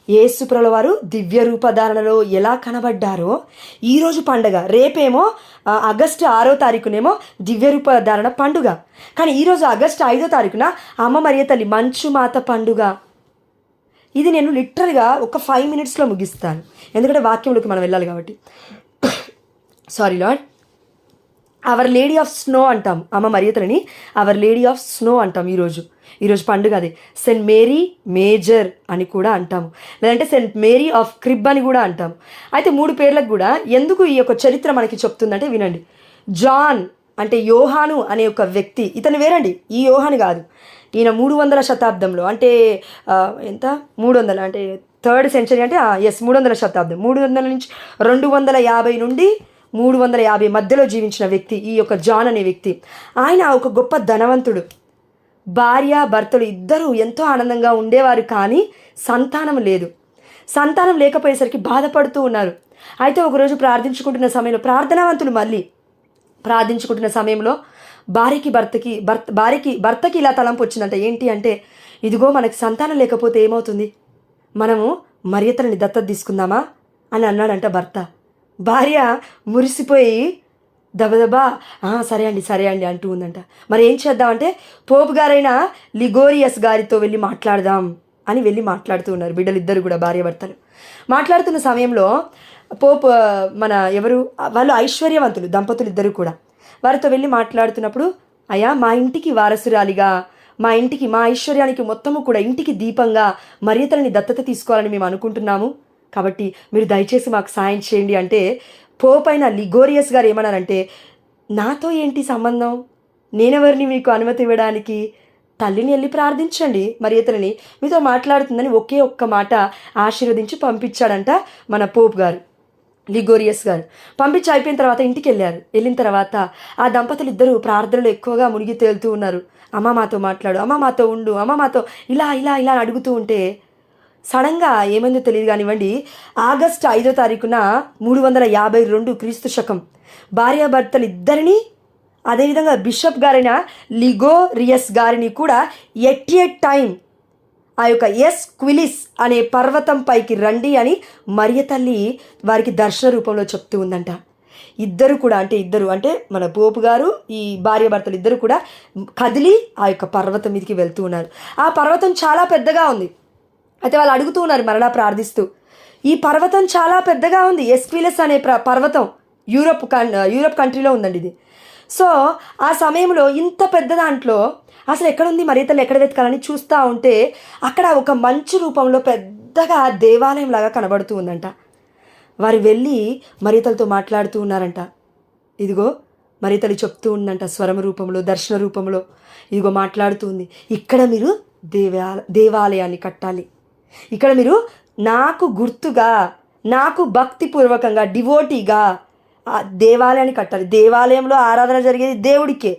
యేసుప్రభుల వారు దివ్య రూపధారణలో ఎలా కనబడ్డారో ఈరోజు పండగ. రేపేమో ఆగస్టు 6వ తారీఖునేమో దివ్య రూపధారణ పండుగ. కానీ ఈరోజు ఆగస్టు 5వ తారీఖున అమ్మ మరియ తల్లి మంచు మాత పండుగ. ఇది నేను లిటరల్గా ఒక 5 minutesలో ముగిస్తాను, ఎందుకంటే వాక్యంలోకి మనం వెళ్ళాలి కాబట్టి. Sorry Lord. Our lady of snow అంటాం అమ్మ మరియ తల్లిని, అవర్ లేడీ ఆఫ్ స్నో అంటాం. ఈరోజు పండుగ అది. సెయింట్ మేరీ మేజర్ అని కూడా అంటాము, లేదంటే సెయింట్ మేరీ ఆఫ్ క్రిబ్ అని కూడా అంటాము. అయితే 3 పేర్లకు కూడా ఎందుకు ఈ యొక్క చరిత్ర మనకి చెప్తుందంటే వినండి. జాన్ అంటే యోహాను అనే ఒక వ్యక్తి, ఇతను వేరండి, ఈ యోహాను కాదు. ఈయన 300వ శతాబ్దంలో, అంటే ఎంత 300 అంటే 3rd century, అంటే 300వ శతాబ్దం, 300 నుంచి 250 నుండి 350 మధ్యలో జీవించిన వ్యక్తి ఈ యొక్క జాన్ అనే వ్యక్తి. ఆయన ఒక గొప్ప ధనవంతుడు. భార్య భర్తలు ఇద్దరూ ఎంతో ఆనందంగా ఉండేవారు, కానీ సంతానం లేదు. సంతానం లేకపోయేసరికి బాధపడుతూ ఉన్నారు. అయితే ఒకరోజు ప్రార్థించుకుంటున్న సమయంలో, ప్రార్థనావంతులు మళ్ళీ ప్రార్థించుకుంటున్న సమయంలో భర్తకి ఇలా తలంపు వచ్చిందంట. ఏంటి అంటే, ఇదిగో మనకి సంతానం లేకపోతే ఏమవుతుంది, మనము మరియ తల్లిని దత్తత తీసుకుందామా అని అన్నాడంట భర్త. భార్య మురిసిపోయి దబదబా సరే అండి అంటూ ఉందంట. మరి ఏం చేద్దామంటే, పోపు గారైన లిగోరియస్ గారితో వెళ్ళి మాట్లాడదాం అని వెళ్ళి మాట్లాడుతూ ఉన్నారు బిడ్డలిద్దరు కూడా, భార్యాభర్తలు. మాట్లాడుతున్న సమయంలో పోపు వాళ్ళు ఐశ్వర్యవంతులు దంపతులు ఇద్దరు కూడా. వారితో వెళ్ళి మాట్లాడుతున్నప్పుడు, అయ్యా మా ఇంటికి వారసురాలిగా, మా ఐశ్వర్యానికి మొత్తము కూడా ఇంటికి దీపంగా మరియ తల్లిని దత్తత తీసుకోవాలని మేము అనుకుంటున్నాము, కాబట్టి మీరు దయచేసి మాకు సాయం చేయండి అంటే, పోపైన లిగోరియస్ గారు ఏమన్నారంటే, నాతో ఏంటి సంబంధం, నేనెవరిని మీకు అనుమతి ఇవ్వడానికి, తల్లిని వెళ్ళి ప్రార్థించండి, మరియ తల్లిని మీతో మాట్లాడుతుందని ఒకే ఒక్క మాట ఆశీర్వదించి పంపించాడంట మన పోప్ గారు, లిగోరియస్ గారు. పంపించి అయిపోయిన తర్వాత ఇంటికి వెళ్ళిన తర్వాత ఆ దంపతులు ఇద్దరు ప్రార్థనలు ఎక్కువగా మునిగి తేలుతూ ఉన్నారు. అమ్మ మాతో మాట్లాడు, అమ్మ మాతో ఉండు, అమ్మ మాతో ఇలా ఇలా ఇలా అడుగుతూ ఉంటే, సడన్గా ఏమైందో తెలియదు కానివ్వండి, ఆగస్టు 5వ తారీఖున 352 క్రీస్తు శకం భార్యాభర్తలు ఇద్దరిని, అదేవిధంగా బిషప్ గారైన లిగోరియస్ గారిని కూడా ఎట్ ఏ టైం ఆ యొక్క ఎస్క్విలిస్ అనే పర్వతం పైకి రండి అని మరియ తల్లి వారికి దర్శన రూపంలో చెప్తూ ఉందంట. ఇద్దరు అంటే మన పోపు గారు, ఈ భార్యాభర్తలు ఇద్దరు కూడా కదిలి ఆ యొక్క పర్వతం మీదకి వెళ్తూ ఉన్నారు. ఆ పర్వతం చాలా పెద్దగా ఉంది. అయితే వాళ్ళు అడుగుతూ ఉన్నారు మరలా ప్రార్థిస్తూ, ఈ పర్వతం చాలా పెద్దగా ఉంది, ఎస్క్విలస్ అనే పర్వతం యూరప్ కంట్రీలో ఉందండి ఇది. సో ఆ సమయంలో ఇంత పెద్ద దాంట్లో అసలు ఎక్కడుంది మరియ తల్లి, ఎక్కడ వెతకాలని చూస్తూ ఉంటే అక్కడ ఒక మంచు రూపంలో పెద్దగా దేవాలయం లాగా కనబడుతూ ఉందంట. వారు వెళ్ళి మరియ తల్లితో మాట్లాడుతూ ఉన్నారంట. ఇదిగో మరియ తల్లి చెప్తూ ఉందంట స్వరం రూపంలో, దర్శన రూపంలో, ఇదిగో మాట్లాడుతూ ఉంది, ఇక్కడ మీరు దేవాలయాన్ని కట్టాలి, ఇక్కడ మీరు నాకు గుర్తుగా, నాకు భక్తిపూర్వకంగా, డివోటీగా ఆ దేవాలయాన్ని కట్టాలి. దేవాలయంలో ఆరాధన జరిగేది దేవుడికే.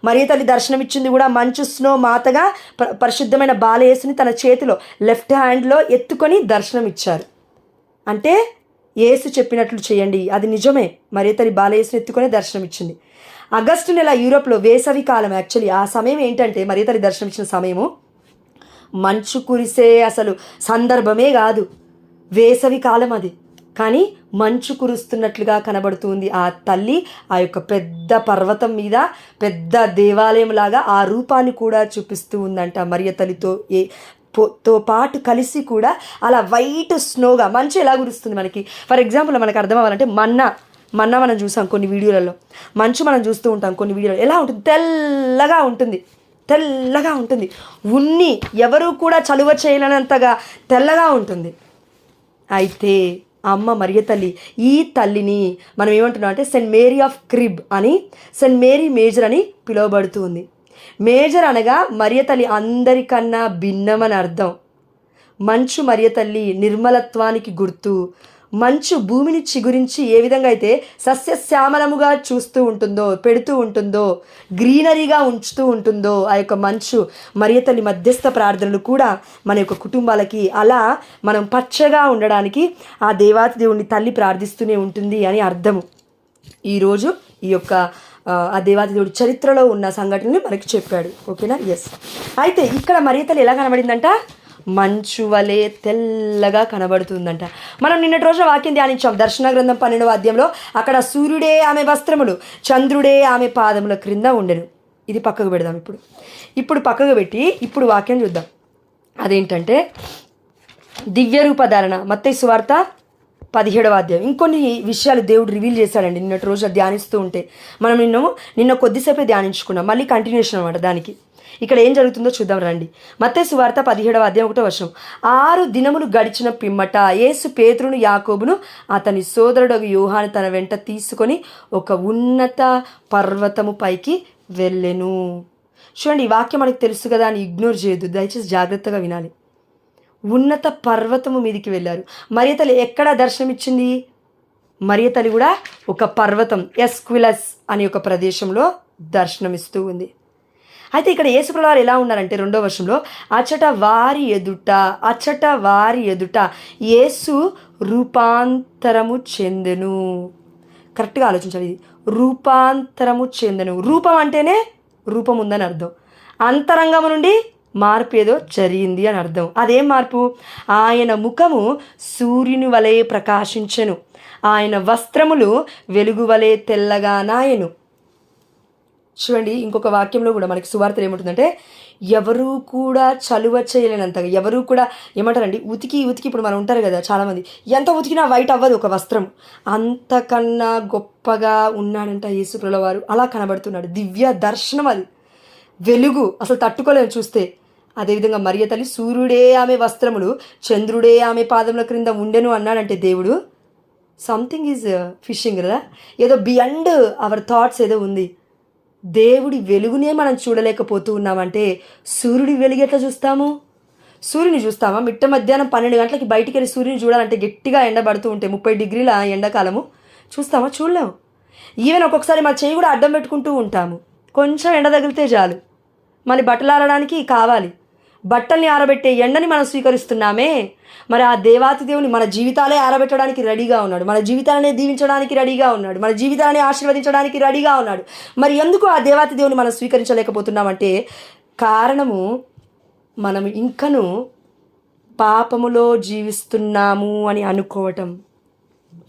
మరియ తల్లి దర్శనమిచ్చింది కూడా మంచు స్నో మాతగా పరిశుద్ధమైన బాలయేసుని తన చేతిలో లెఫ్ట్ హ్యాండ్లో ఎత్తుకొని దర్శనం ఇచ్చారు. అంటే యేసు చెప్పినట్లు చేయండి, అది నిజమే. మరియ తల్లి బాలయేసుని ఎత్తుకొని దర్శనం ఇచ్చింది. ఆగస్టు నెల యూరోప్లో వేసవి కాలం. యాక్చువల్లీ ఆ సమయం ఏంటంటే, మరియ తల్లి దర్శనం ఇచ్చిన సమయము మంచు కురిసే అసలు సందర్భమే కాదు, వేసవి కాలం అది. కానీ మంచు కురుస్తున్నట్లుగా కనబడుతుంది ఆ తల్లి ఆ యొక్క పెద్ద పర్వతం మీద, పెద్ద దేవాలయం లాగా ఆ రూపాన్ని కూడా చూపిస్తూ ఉందంట. మరియ తల్లితో పాటు కలిసి కూడా అలా వైట్ స్నోగా మంచు ఎలా కురుస్తుంది మనకి. ఫర్ ఎగ్జాంపుల్ మనకు అర్థం అవ్వాలంటే, మన్నా మనం చూసాం కొన్ని వీడియోలలో, మంచు మనం చూస్తూ ఉంటాం కొన్ని వీడియోలు. ఎలా ఉంటుంది, తెల్లగా ఉంటుంది, ఉన్ని ఎవరు కూడా చలువ చేయలేనంతగా తెల్లగా ఉంటుంది. అయితే అమ్మ మరియ తల్లి, ఈ తల్లిని మనం ఏమంటున్నాం అంటే సెయింట్ మేరీ ఆఫ్ క్రిబ్ అని, సెయింట్ మేరీ మేజర్ అని పిలువబడుతుంది. మేజర్ అనగా మరియ తల్లి అందరికన్నా భిన్నమని అర్థం. మంచు మరియ తల్లి నిర్మలత్వానికి గుర్తు. మంచు భూమిని చిగురించి ఏ విధంగా అయితే సస్యశ్యామలముగా పెడుతూ ఉంటుందో, గ్రీనరీగా ఉంచుతూ ఉంటుందో, ఆ యొక్క మంచు మరియ తల్లి మధ్యస్థ ప్రార్థనలు కూడా మన యొక్క కుటుంబాలకి అలా మనం పచ్చగా ఉండడానికి ఆ దేవాతి దేవుడిని తల్లి ప్రార్థిస్తూనే ఉంటుంది అని అర్థము. ఈరోజు ఈ యొక్క ఆ దేవాతి దేవుడి చరిత్రలో ఉన్న సంఘటనని మనకి చెప్పాడు. ఓకేనా? ఎస్. అయితే ఇక్కడ మరియ తల్లి ఎలా కనబడిందంట, మంచు వలె తెల్లగా కనబడుతుందంట. మనం నిన్నటి రోజు వాక్యం ధ్యానించాం దర్శన గ్రంథం 12వ అధ్యాయంలో. అక్కడ సూర్యుడే ఆమె వస్త్రములు, చంద్రుడే ఆమె పాదముల క్రింద ఉండెను. ఇది పక్కకు పెడదాం. ఇప్పుడు పక్కకు పెట్టి ఇప్పుడు వాక్యం చూద్దాం. అదేంటంటే దివ్య రూపధారణ, మత్తయి సువార్త 17వ అధ్యాయం. ఇంకొన్ని విషయాలు దేవుడు రివీల్ చేశాడండి నిన్నటి రోజు ధ్యానిస్తూ ఉంటే. మనం నిన్న కొద్దిసేపే ధ్యానించుకున్నాం, మళ్ళీ కంటిన్యూషన్ అనమాట దానికి. ఇక్కడ ఏం జరుగుతుందో చూద్దాం రండి. మత్తయి సువార్త 17వ అధ్యాయం 1వ వచనం. 6 దినములు గడిచిన పిమ్మట యేసు పేతురును యాకోబును అతని సోదరుడు యోహాను తన వెంట తీసుకొని ఒక ఉన్నత పర్వతము పైకి వెళ్ళెను. చూడండి, ఈ వాక్యం మనకు తెలుసు కదా అని ఇగ్నోర్ చేయొద్దు, దయచేసి జాగ్రత్తగా వినాలి. ఉన్నత పర్వతము మీదికి వెళ్ళారు. మరియ తల్లి ఎక్కడ దర్శనమిచ్చింది? మరియ తల్లి కూడా ఒక పర్వతం ఎస్క్విలస్ అనే ఒక ప్రదేశంలో దర్శనమిస్తూ ఉంది. అయితే ఇక్కడ యేసుప్రభువు వారు ఎలా ఉన్నారంటే 2వ వర్షంలో అచ్చట వారి ఎదుట యేసు రూపాంతరము చెందెను. కరెక్ట్గా ఆలోచించాలి. ఇది రూపాంతరము చెందెను. రూపం అంటేనే రూపం ఉందని అర్థం. అంతరంగము నుండి మార్పు ఏదో జరిగింది అని అర్థం. అదేం మార్పు? ఆయన ముఖము సూర్యుని వలె ప్రకాశించెను, ఆయన వస్త్రములు వెలుగు వలె తెల్లగా నాయెను. చూడండి, ఇంకొక వాక్యంలో కూడా మనకి సువార్తలు ఏముంటుందంటే ఎవరు కూడా చలువ చేయలేనంతగా, ఎవరు కూడా ఏమంటారండి, ఉతికి ఇప్పుడు మనం ఉంటారు కదా చాలామంది, ఎంత ఉతికినా వైట్ అవ్వదు ఒక వస్త్రం, అంతకన్నా గొప్పగా ఉన్నాడంట యేసుప్రభువు వారు. అలా కనబడుతున్నాడు. దివ్య దర్శనం, అది వెలుగు, అసలు తట్టుకోలేము చూస్తే. అదేవిధంగా మరియ తల్లి సూర్యుడే ఆమె వస్త్రములు, చంద్రుడే ఆమె పాదముల క్రింద ఉండెను అన్నాడంటే దేవుడు సంథింగ్ ఈజ్ ఫిషింగ్ కదా, ఏదో బియాండ్ అవర్ థాట్స్ ఏదో ఉంది. దేవుడి వెలుగునే మనం చూడలేకపోతూ ఉన్నామంటే సూర్యుడి వెలుగు ఎట్లా చూస్తాము? సూర్యుని చూస్తామా? మిట్ట మధ్యాహ్నం 12 గంటలకి బయటికి వెళ్ళి సూర్యుని చూడాలంటే గట్టిగా ఎండబడుతూ ఉంటే 30 డిగ్రీల ఎండాకాలము చూస్తామా? చూడలేము. ఈవెన్ ఒక్కొక్కసారి మా చేయి కూడా అడ్డం పెట్టుకుంటూ ఉంటాము. కొంచెం ఎండ తగిలితే చాలు, మళ్ళీ బట్టలు ఆరడానికి కావాలి. బట్టల్ని ఆరబెట్టే ఎండని మనం స్వీకరిస్తున్నామే. మరి ఆ దేవాతి దేవుని మన జీవితాలే ఆరబెట్టడానికి రెడీగా ఉన్నాడు, మన జీవితాలనే దీవించడానికి రెడీగా ఉన్నాడు, మన జీవితాలని ఆశీర్వదించడానికి రెడీగా ఉన్నాడు. మరి ఎందుకు ఆ దేవాతి దేవుని మనం స్వీకరించలేకపోతున్నామంటే కారణము మనం ఇంకను పాపములో జీవిస్తున్నాము అని అనుకోవటం.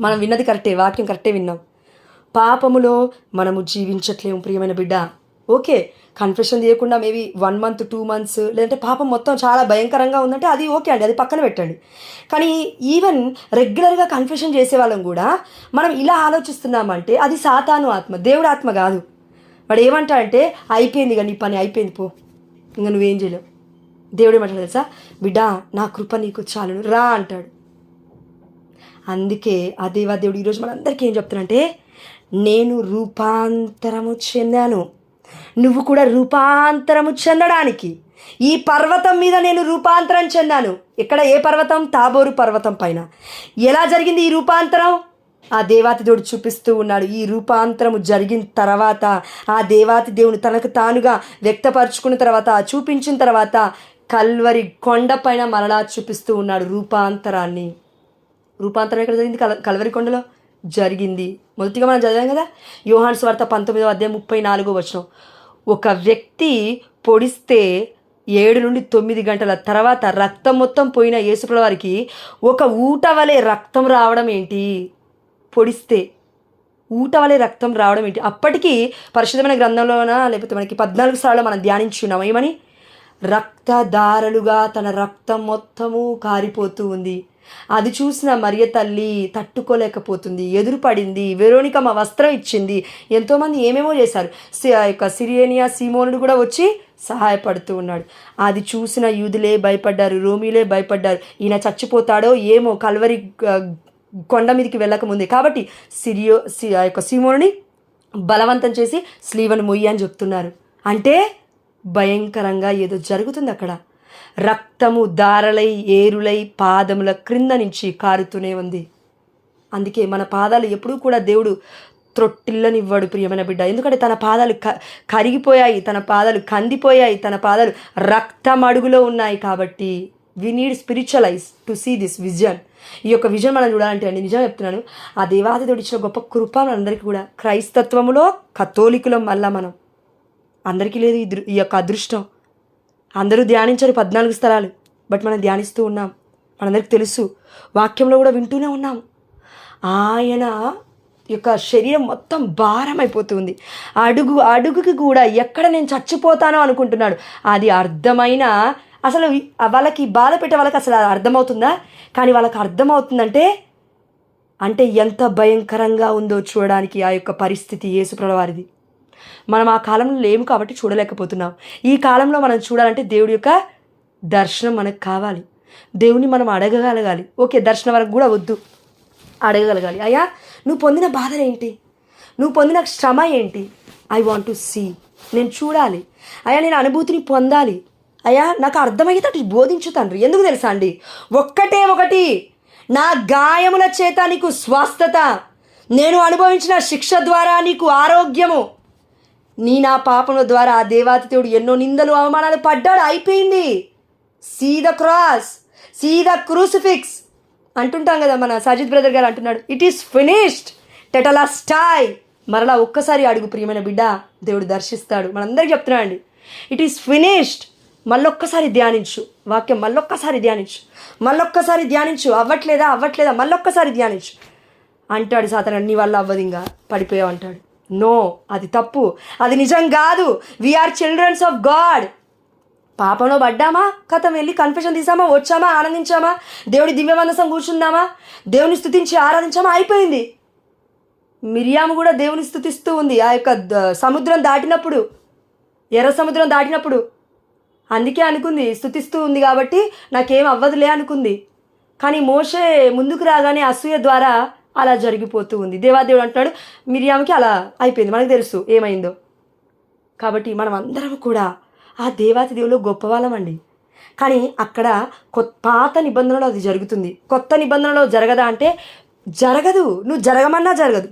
మనం విన్నది కరెక్టే, వాక్యం కరెక్టే విన్నాం. పాపములో మనము జీవించట్లేము ప్రియమైన బిడ్డ. ఓకే, కన్ఫెషన్ చేయకుండా మేబీ 1 month 2 months లేదంటే పాపం మొత్తం చాలా భయంకరంగా ఉందంటే అది ఓకే అండి, అది పక్కన పెట్టండి. కానీ ఈవెన్ రెగ్యులర్గా కన్ఫెషన్ చేసే వాళ్ళం కూడా మనం ఇలా ఆలోచిస్తున్నామంటే అది సాతాను ఆత్మ, దేవుడు ఆత్మ కాదు. వాడు ఏమంటాడంటే అయిపోయింది ఇక నీ పని అయిపోయింది, పో, ఇంకా నువ్వేం చేయలేవు. దేవుడు ఏమంటాడు తెలుసా? బిడ్డ నా కృప నీకు చాలును రా అంటాడు. అందుకే ఆ దేవాదేవుడు ఈరోజు మనందరికీ ఏం చెప్తానంటే నేను రూపాంతరము చెందాను, నువ్వు కూడా రూపాంతరము చెందడానికి ఈ పర్వతం మీద నేను రూపాంతరం చెందాను. ఇక్కడ ఏ పర్వతం? తాబోరు పర్వతం పైన. ఎలా జరిగింది ఈ రూపాంతరం? ఆ దేవాతి దేవుడు చూపిస్తూ ఉన్నాడు. ఈ రూపాంతరము జరిగిన తర్వాత ఆ దేవాతి దేవుని తనకు తానుగా వ్యక్తపరుచుకున్న తర్వాత, చూపించిన తర్వాత కల్వరి కొండ పైన మరలా చూపిస్తూ ఉన్నాడు రూపాంతరాన్ని. రూపాంతరం ఎక్కడ జరిగింది? కల్వరి కొండలో జరిగింది. మొదటిగా మనం చదివాం కదా, యోహాను సువార్త 19వ అధ్యాయం 34వ వచనం. ఒక వ్యక్తి పొడిస్తే 7 నుండి 9 గంటల తర్వాత రక్తం మొత్తం పోయిన యేసుప్రభువు వారికి ఒక ఊట వలె రక్తం రావడం ఏంటి? పొడిస్తే ఊట వలె రక్తం రావడం ఏంటి? అప్పటికి పరిశుద్ధమైన గ్రంథంలోన లేకపోతే మనకి 14 సార్లు మనం ధ్యానించున్నాం ఏమని? రక్తధారలుగా తన రక్తం మొత్తము కారిపోతూ ఉంది. అది చూసిన మరియ తల్లి తట్టుకోలేకపోతుంది, ఎదురుపడింది. వెరోనిక వస్త్రం ఇచ్చింది. ఎంతోమంది ఏమేమో చేశారు. సిరియనియా సీమోనుడు కూడా వచ్చి సహాయపడుతూ ఉన్నాడు. అది చూసిన యూదులే భయపడ్డారు, రోమీలే భయపడ్డారు. ఈయన చచ్చిపోతాడో ఏమో కల్వరి కొండ మీదకి వెళ్ళకముందే. కాబట్టి సీమోనుని బలవంతం చేసి స్లీవను మొయ్యి అని చెప్తున్నారు. అంటే భయంకరంగా ఏదో జరుగుతుంది అక్కడ. రక్తము దారలై ఏరులై పాదముల క్రింద నుంచి కారుతూనే ఉంది. అందుకే మన పాదాలు ఎప్పుడూ కూడా దేవుడు త్రొట్టిల్లనివ్వడు ప్రియమైన బిడ్డ. ఎందుకంటే తన పాదాలు కరిగిపోయాయి, తన పాదాలు కందిపోయాయి, తన పాదాలు రక్తమడుగులో ఉన్నాయి. కాబట్టి we need spiritual eyes to see this vision. ఈ యొక్క విజన్ మనం చూడాలంటే అండి, నిజం చెప్తున్నాను, ఆ దేవాది దేవుడు ఇచ్చిన గొప్ప కృప మనందరికీ కూడా. క్రైస్తత్వములో కథోలికులం మళ్ళా మనం అందరికీ లేదు ఈ యొక్క అదృష్టం. అందరూ ధ్యానించారు 14 స్థలాలు. బట్ మనం ధ్యానిస్తూ ఉన్నాం, మనందరికి తెలుసు, వాక్యంలో కూడా వింటూనే ఉన్నాం. ఆయన యొక్క శరీరం మొత్తం భారం అయిపోతుంది. అడుగుకి కూడా ఎక్కడ నేను చచ్చిపోతానో అనుకుంటున్నాడు. అది అర్థమైన అసలు వాళ్ళకి బాధ పెట్టే వాళ్ళకి అసలు అర్థమవుతుందా? కానీ వాళ్ళకి అర్థమవుతుందంటే ఎంత భయంకరంగా ఉందో చూడడానికి ఆ యొక్క పరిస్థితి యేసుప్రభువు వారిది. మనం ఆ కాలంలో లేము కాబట్టి చూడలేకపోతున్నాం. ఈ కాలంలో మనం చూడాలంటే దేవుడి యొక్క దర్శనం మనకు కావాలి. దేవుని మనం అడగగలగాలి. ఓకే, దర్శనం వరకు కూడా వద్దు, అడగగలగాలి. అయ్యా, నువ్వు పొందిన బాధలు ఏంటి, నువ్వు పొందిన శ్రమ ఏంటి? ఐ వాంట్ టు సీ, నేను చూడాలి. అయ్యా, నేను అనుభూతిని పొందాలి. అయ్యా, నాకు అర్థమయ్యేటట్టు బోధించు తండ్రి. ఎందుకు తెలుసా అండి, ఒకటి నా గాయముల చేత నీకు స్వస్థత, నేను అనుభవించిన శిక్ష ద్వారా నీకు ఆరోగ్యము. నా పాపముల ద్వారా ఆ దేవాతి దేవుడు ఎన్నో నిందలు అవమానాలు పడ్డాడు. అయిపోయింది. See the cross, see the crucifix అంటుంటాం కదా. మన సజిత్ బ్రదర్ గారు అంటున్నాడు, ఇట్ ఈస్ ఫినిష్డ్ టెటలాస్టై. మరలా ఒక్కసారి అడుగు ప్రియమైన బిడ్డ, దేవుడు దర్శిస్తాడు. మనందరికీ చెప్తున్నాడు అండి, ఇట్ ఈస్ ఫినిష్డ్. మళ్ళొక్కసారి ధ్యానించు వాక్యం, మళ్ళొక్కసారి ధ్యానించు. అవ్వట్లేదా, మళ్ళొక్కసారి ధ్యానించు అంటాడు. సాతాను, నీ వల్ల అవ్వదు, ఇంకా పడిపోయావు అంటాడు. నో, అది తప్పు, అది నిజం కాదు. We are childrens of God. పాపంలో పడ్డామా, కథం వెళ్ళి కన్ఫెషన్ తీసామా, వచ్చామా, ఆనందించామా, దేవుడి దివ్యమందసం కూర్చుందామా, దేవుని స్తుతించి ఆరాధించామా, అయిపోయింది. మిరియాము కూడా దేవుని స్తుతిస్తూ ఉంది ఆ యొక్క సముద్రం దాటినప్పుడు, ఎర్ర సముద్రం దాటినప్పుడు. అందుకే అనుకుంది, స్తుతిస్తూ ఉంది కాబట్టి నాకేం అవ్వదులే అనుకుంది. కానీ మోషే ముందుకు రాగానే అసూయ ద్వారా అలా జరిగిపోతూ ఉంది. దేవాదేవుడు అంటున్నాడు, మిరియాముకి అలా అయిపోయింది. మనకు తెలుసు ఏమైందో. కాబట్టి మనం అందరం కూడా ఆ దేవాతి దేవులో గొప్పవాళ్ళమండి. కానీ అక్కడ పాత నిబంధనలో అది జరుగుతుంది, కొత్త నిబంధనలో జరగదా అంటే జరగదు. నువ్వు జరగమన్నా జరగదు.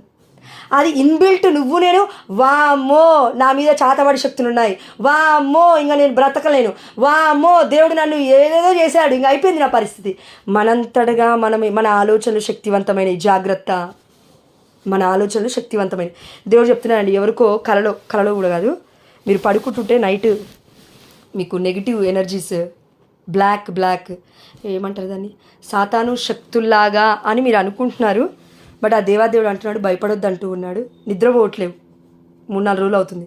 అది ఇన్బిల్ట్. నువ్వు నేను వామ్మో నా మీద చాతబడి శక్తులు ఉన్నాయి, వామ్మో ఇంకా నేను బ్రతకలేను, వామ్మో దేవుడు నన్ను ఏదేదో చేశాడు, ఇంకా అయిపోయింది నా పరిస్థితి. మనంతటగా మన ఆలోచనలు శక్తివంతమైన జాగ్రత్త, మన ఆలోచనలు శక్తివంతమైన. దేవుడు చెప్తున్నానండి, ఎవరికో కలలో కూడా కాదు, మీరు పడుకుంటుంటే నైట్ మీకు నెగిటివ్ ఎనర్జీస్, బ్లాక్ ఏమంటారు దాన్ని, సాతాను శక్తుల్లాగా అని మీరు అనుకుంటున్నారు. బట్ ఆ దేవాదేవుడు అంటున్నాడు, భయపడొద్దు అంటూ ఉన్నాడు. నిద్రపోవట్లేవు, 3-4 రోజులు అవుతుంది.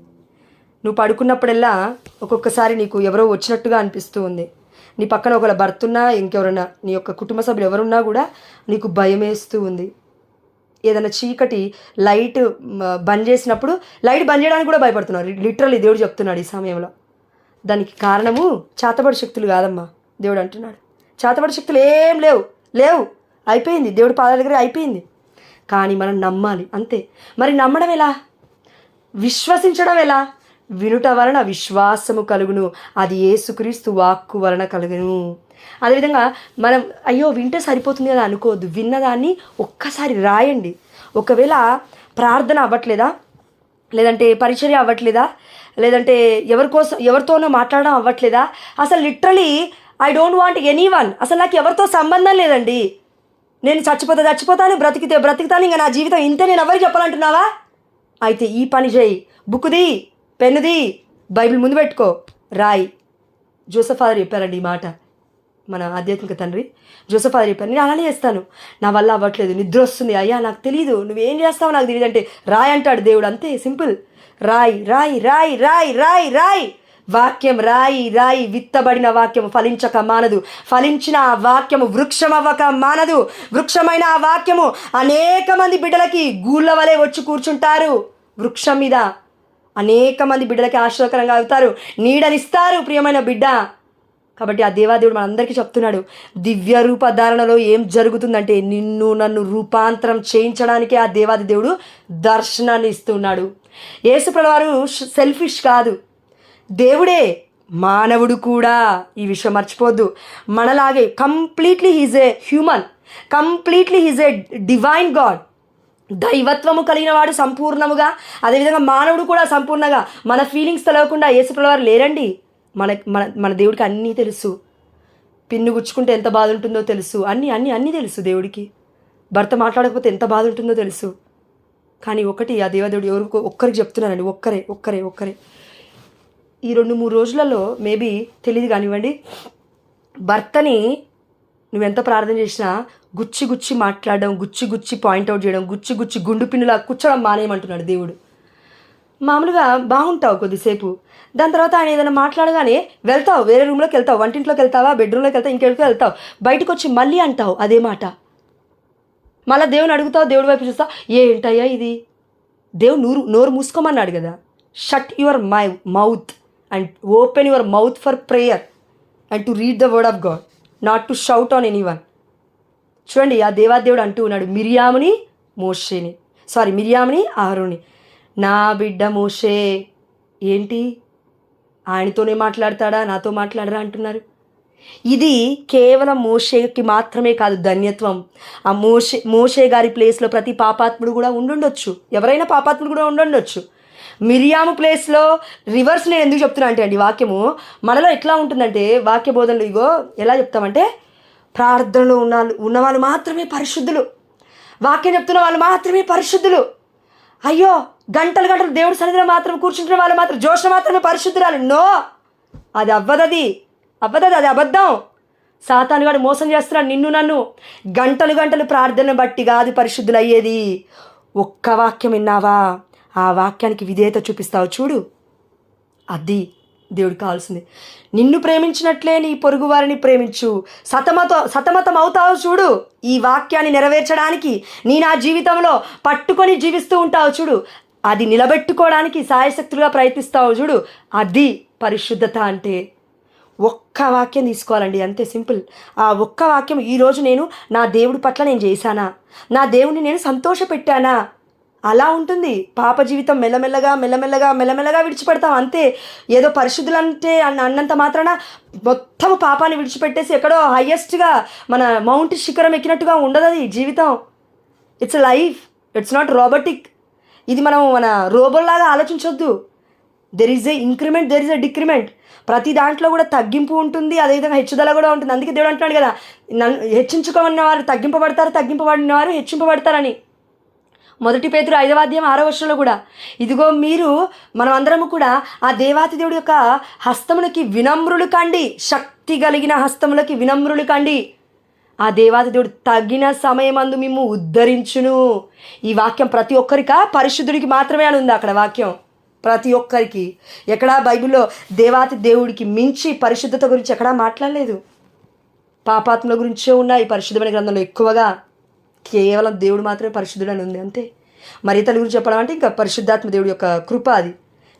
నువ్వు పడుకున్నప్పుడల్లా ఒక్కొక్కసారి నీకు ఎవరో వచ్చినట్టుగా అనిపిస్తూ ఉంది. నీ పక్కన ఒకళ్ళ భర్త ఉన్నా, ఇంకెవరన్నా నీ యొక్క కుటుంబ సభ్యులు ఎవరున్నా కూడా నీకు భయం వేస్తూ ఉంది. ఏదైనా చీకటి లైట్ బంద్ చేసినప్పుడు లైట్ బంద్ చేయడానికి కూడా భయపడుతున్నారు. లిటరల్లీ దేవుడు చెప్తున్నాడు ఈ సమయంలో. దానికి కారణము చాతబడి శక్తులు కాదమ్మా. దేవుడు అంటున్నాడు, చాతబడి శక్తులు ఏం లేవు, అయిపోయింది. దేవుడి పాదాల దగ్గర అయిపోయింది. కానీ మనం నమ్మాలి, అంతే. మరి నమ్మడం ఎలా, విశ్వసించడం ఎలా? వినుట వలన విశ్వాసము కలుగును, అది యేసుక్రీస్తు వాక్కు వలన కలుగును. అదేవిధంగా మనం అయ్యో వింటే సరిపోతుంది కదా అనుకోవద్దు. విన్నదాన్ని ఒక్కసారి రాయండి. ఒకవేళ ప్రార్థన అవ్వట్లేదా, లేదంటే పరిచర్య అవ్వట్లేదా, లేదంటే ఎవరితోనో మాట్లాడడం అవ్వట్లేదా, అసలు literally I don't want anyone, అసలు నాకు ఎవరితో సంబంధం లేదండి, నేను చచ్చిపోతాను, బ్రతుకుతాను, ఇంకా నా జీవితం ఇంతే, నేను ఎవరికి చెప్పాలంటున్నావా? అయితే ఈ పని చేయి, బుక్కుది, పెన్నుది, బైబిల్ ముందు పెట్టుకో, రాయి. జోసెఫ్ ఫాదర్ చెప్పారండి ఈ మాట, మన ఆధ్యాత్మిక తండ్రి జోసెఫ్ ఫాదర్ చెప్పారు. నేను అలానే చేస్తాను, నా వల్ల అవ్వట్లేదు, నిద్ర వస్తుంది, అయ్యా నాకు తెలియదు, నువ్వేం చేస్తావో నాకు తెలియదు అంటే రాయి అంటాడు దేవుడు. అంతే, సింపుల్. రాయి వాక్యం రాయి. విత్తబడిన వాక్యము ఫలించక మానదు, ఫలించిన ఆ వాక్యము వృక్షం అవ్వక మానదు. వృక్షమైన ఆ వాక్యము అనేక మంది బిడ్డలకి గూళ్ళ వలె వచ్చి కూర్చుంటారు. వృక్షం మీద అనేక మంది బిడ్డలకి ఆశ్చర్యకరంగా అవుతారు, నీడనిస్తారు ప్రియమైన బిడ్డ. కాబట్టి ఆ దేవాదేవుడు మనందరికీ చెప్తున్నాడు, దివ్య రూప ధారణలో ఏం జరుగుతుందంటే నన్ను రూపాంతరం చేయించడానికే ఆ దేవాది దేవుడు దర్శనాన్ని ఇస్తున్నాడు. యేసుప్రభువు వారు సెల్ఫిష్ కాదు, దేవుడే, మానవుడు కూడా. ఈ విషయం మర్చిపోద్దు. మనలాగే completely he's a human, completely he's a divine god. దైవత్వము కలిగిన వాడు సంపూర్ణముగా, అదేవిధంగా మానవుడు కూడా సంపూర్ణంగా. మన ఫీలింగ్స్ తెలియకుండా యేసుప్రభువు వారు లేరండి. మన దేవుడికి అన్నీ తెలుసు. పిన్ను గుచ్చుకుంటే ఎంత బాధ ఉంటుందో తెలుసు, అన్నీ తెలుసు దేవుడికి. భర్త మాట్లాడకపోతే ఎంత బాధ ఉంటుందో తెలుసు. కానీ ఒకటి, ఆ దేవదేవుడు ఒక్కరికి చెప్తున్నానండి, ఒక్కరే ఈ 2-3 రోజులలో మేబీ తెలియదు కానివ్వండి, భర్తని నువ్వెంత ప్రార్థన చేసినా గుచ్చి గుచ్చి మాట్లాడడం, గుచ్చి గుచ్చి పాయింట్అవుట్ చేయడం, గుచ్చి గుచ్చి గుండు పిన్నులా కూర్చోడం మానేయమంటున్నాడు దేవుడు. మామూలుగా బాగుంటావు కొద్దిసేపు, దాని తర్వాత ఆయన ఏదైనా మాట్లాడగానే వెళ్తావు, వేరే రూమ్లోకి వెళ్తావు, వంటింట్లోకి వెళ్తావా, బెడ్రూమ్లోకి వెళ్తావు, ఇంకెక్కడికి వెళ్తావు, బయటకు వచ్చి మళ్ళీ అంటావు అదే మాట. మళ్ళీ దేవుని అడుగుతావు, దేవుడి వైపు చూస్తావు, ఏంటయ్యా ఇది? దేవుడు నోరు మూసుకోమన్నాడు కదా. Shut your mouth and open your mouth for prayer and to read the word of God, not to shout on anyone. చూడండి, ఆ దేవాదేవుడు అంటూ ఉన్నాడు మిరియాముని అహరోని, నా బిడ్డ మోషే. ఏంటి, ఆయనతోనే మాట్లాడతాడా, నాతో మాట్లాడరా అంటున్నారు. ఇది కేవలం మోషేకి మాత్రమే కాదు ధన్యత్వం. ఆ మోషే గారి ప్లేస్లో ప్రతి పాపాత్ముడు కూడా ఉండుండొచ్చు, ఎవరైనా పాపాత్ముడు కూడా ఉండుండొచ్చు. మిరియాము ప్లేస్లో రివర్స్ నేను ఎందుకు చెప్తున్నా అంటే అండి, వాక్యము మనలో ఎట్లా ఉంటుందంటే, వాక్య బోధనలు ఇగో ఎలా చెప్తామంటే, ప్రార్థనలో ఉన్నవాళ్ళు మాత్రమే పరిశుద్ధులు, వాక్యం చెప్తున్న వాళ్ళు మాత్రమే పరిశుద్ధులు. అయ్యో, గంటలు గంటలు దేవుడి సన్నిధిలో మాత్రం కూర్చుంటున్న వాళ్ళు మాత్రం జోష మాత్రమే పరిశుద్ధురాలు. నో, అది అవ్వదది, అది అబద్ధం. సాతాను గాడు మోసం చేస్తున్నాడు నిన్ను నన్ను. గంటలు గంటలు ప్రార్థన బట్టి కాదు పరిశుద్ధులు అయ్యేది. ఒక్క వాక్యం విన్నావా, ఆ వాక్యానికి విధేయత చూపిస్తావు చూడు, అది దేవుడికి కావాల్సింది. నిన్ను ప్రేమించినట్లే నీ పొరుగు వారిని ప్రేమించు. సతమతం అవుతావు చూడు, ఈ వాక్యాన్ని నెరవేర్చడానికి నీ నా జీవితంలో పట్టుకొని జీవిస్తూ ఉంటావు చూడు, అది నిలబెట్టుకోవడానికి సాయశక్తులుగా ప్రయత్నిస్తావు చూడు, అది పరిశుద్ధత అంటే. ఒక్క వాక్యం తీసుకోవాలండి, అంతే సింపుల్. ఆ ఒక్క వాక్యం, ఈరోజు నేను నా దేవుడి పట్ల నేను చేశానా, నా దేవుడిని నేను సంతోషపెట్టానా, అలా ఉంటుంది. పాప జీవితం మెల్లమెల్లగా విడిచిపెడతాం అంతే. ఏదో పరిశుద్ధులంటే అన్నంత మాత్రాన మొత్తం పాపాన్ని విడిచిపెట్టేసి ఎక్కడో హయ్యెస్ట్గా మన మౌంట్ శిఖరం ఎక్కినట్టుగా ఉండదు అది జీవితం. It's life, it's not robotic. ఇది మనం మన రోబోలాగా ఆలోచించొద్దు. There is a increment, there is a decrement. ప్రతి దాంట్లో కూడా తగ్గింపు ఉంటుంది, అదేవిధంగా హెచ్చుదల కూడా ఉంటుంది. అందుకే దేవుడు అంటున్నాడు కదా, నన్ను హెచ్చించుకోమన్న వారు తగ్గింపబడతారు, తగ్గింపబడిన వారు హెచ్చింపబడతారని. 1 పేతురు 5వ అధ్యాయం 6వ వచనంలో కూడా, ఇదిగో మీరు మనమందరము కూడా ఆ దేవాతి దేవుడి యొక్క హస్తములకి వినమ్రులు కండి, శక్తి కలిగిన హస్తములకి వినమ్రులు కండి, ఆ దేవాతి దేవుడు తగిన సమయమందు మిమ్ము ఉద్ధరించును. ఈ వాక్యం ప్రతి ఒక్కరికా పరిశుద్ధుడికి మాత్రమే అని ఉంది అక్కడ వాక్యం, ప్రతి ఒక్కరికి. ఎక్కడా బైబిల్లో దేవాతి దేవుడికి మించి పరిశుద్ధత గురించి ఎక్కడా మాట్లాడలేదు. పాపాత్మల గురించే ఉన్నాయి పరిశుద్ధమైన గ్రంథంలో ఎక్కువగా. కేవలం దేవుడు మాత్రమే పరిశుద్ధుడని ఉంది అంతే. మరి ఇతరుల గురించి చెప్పడం అంటే ఇంకా పరిశుద్ధాత్మ దేవుడి యొక్క కృప అది.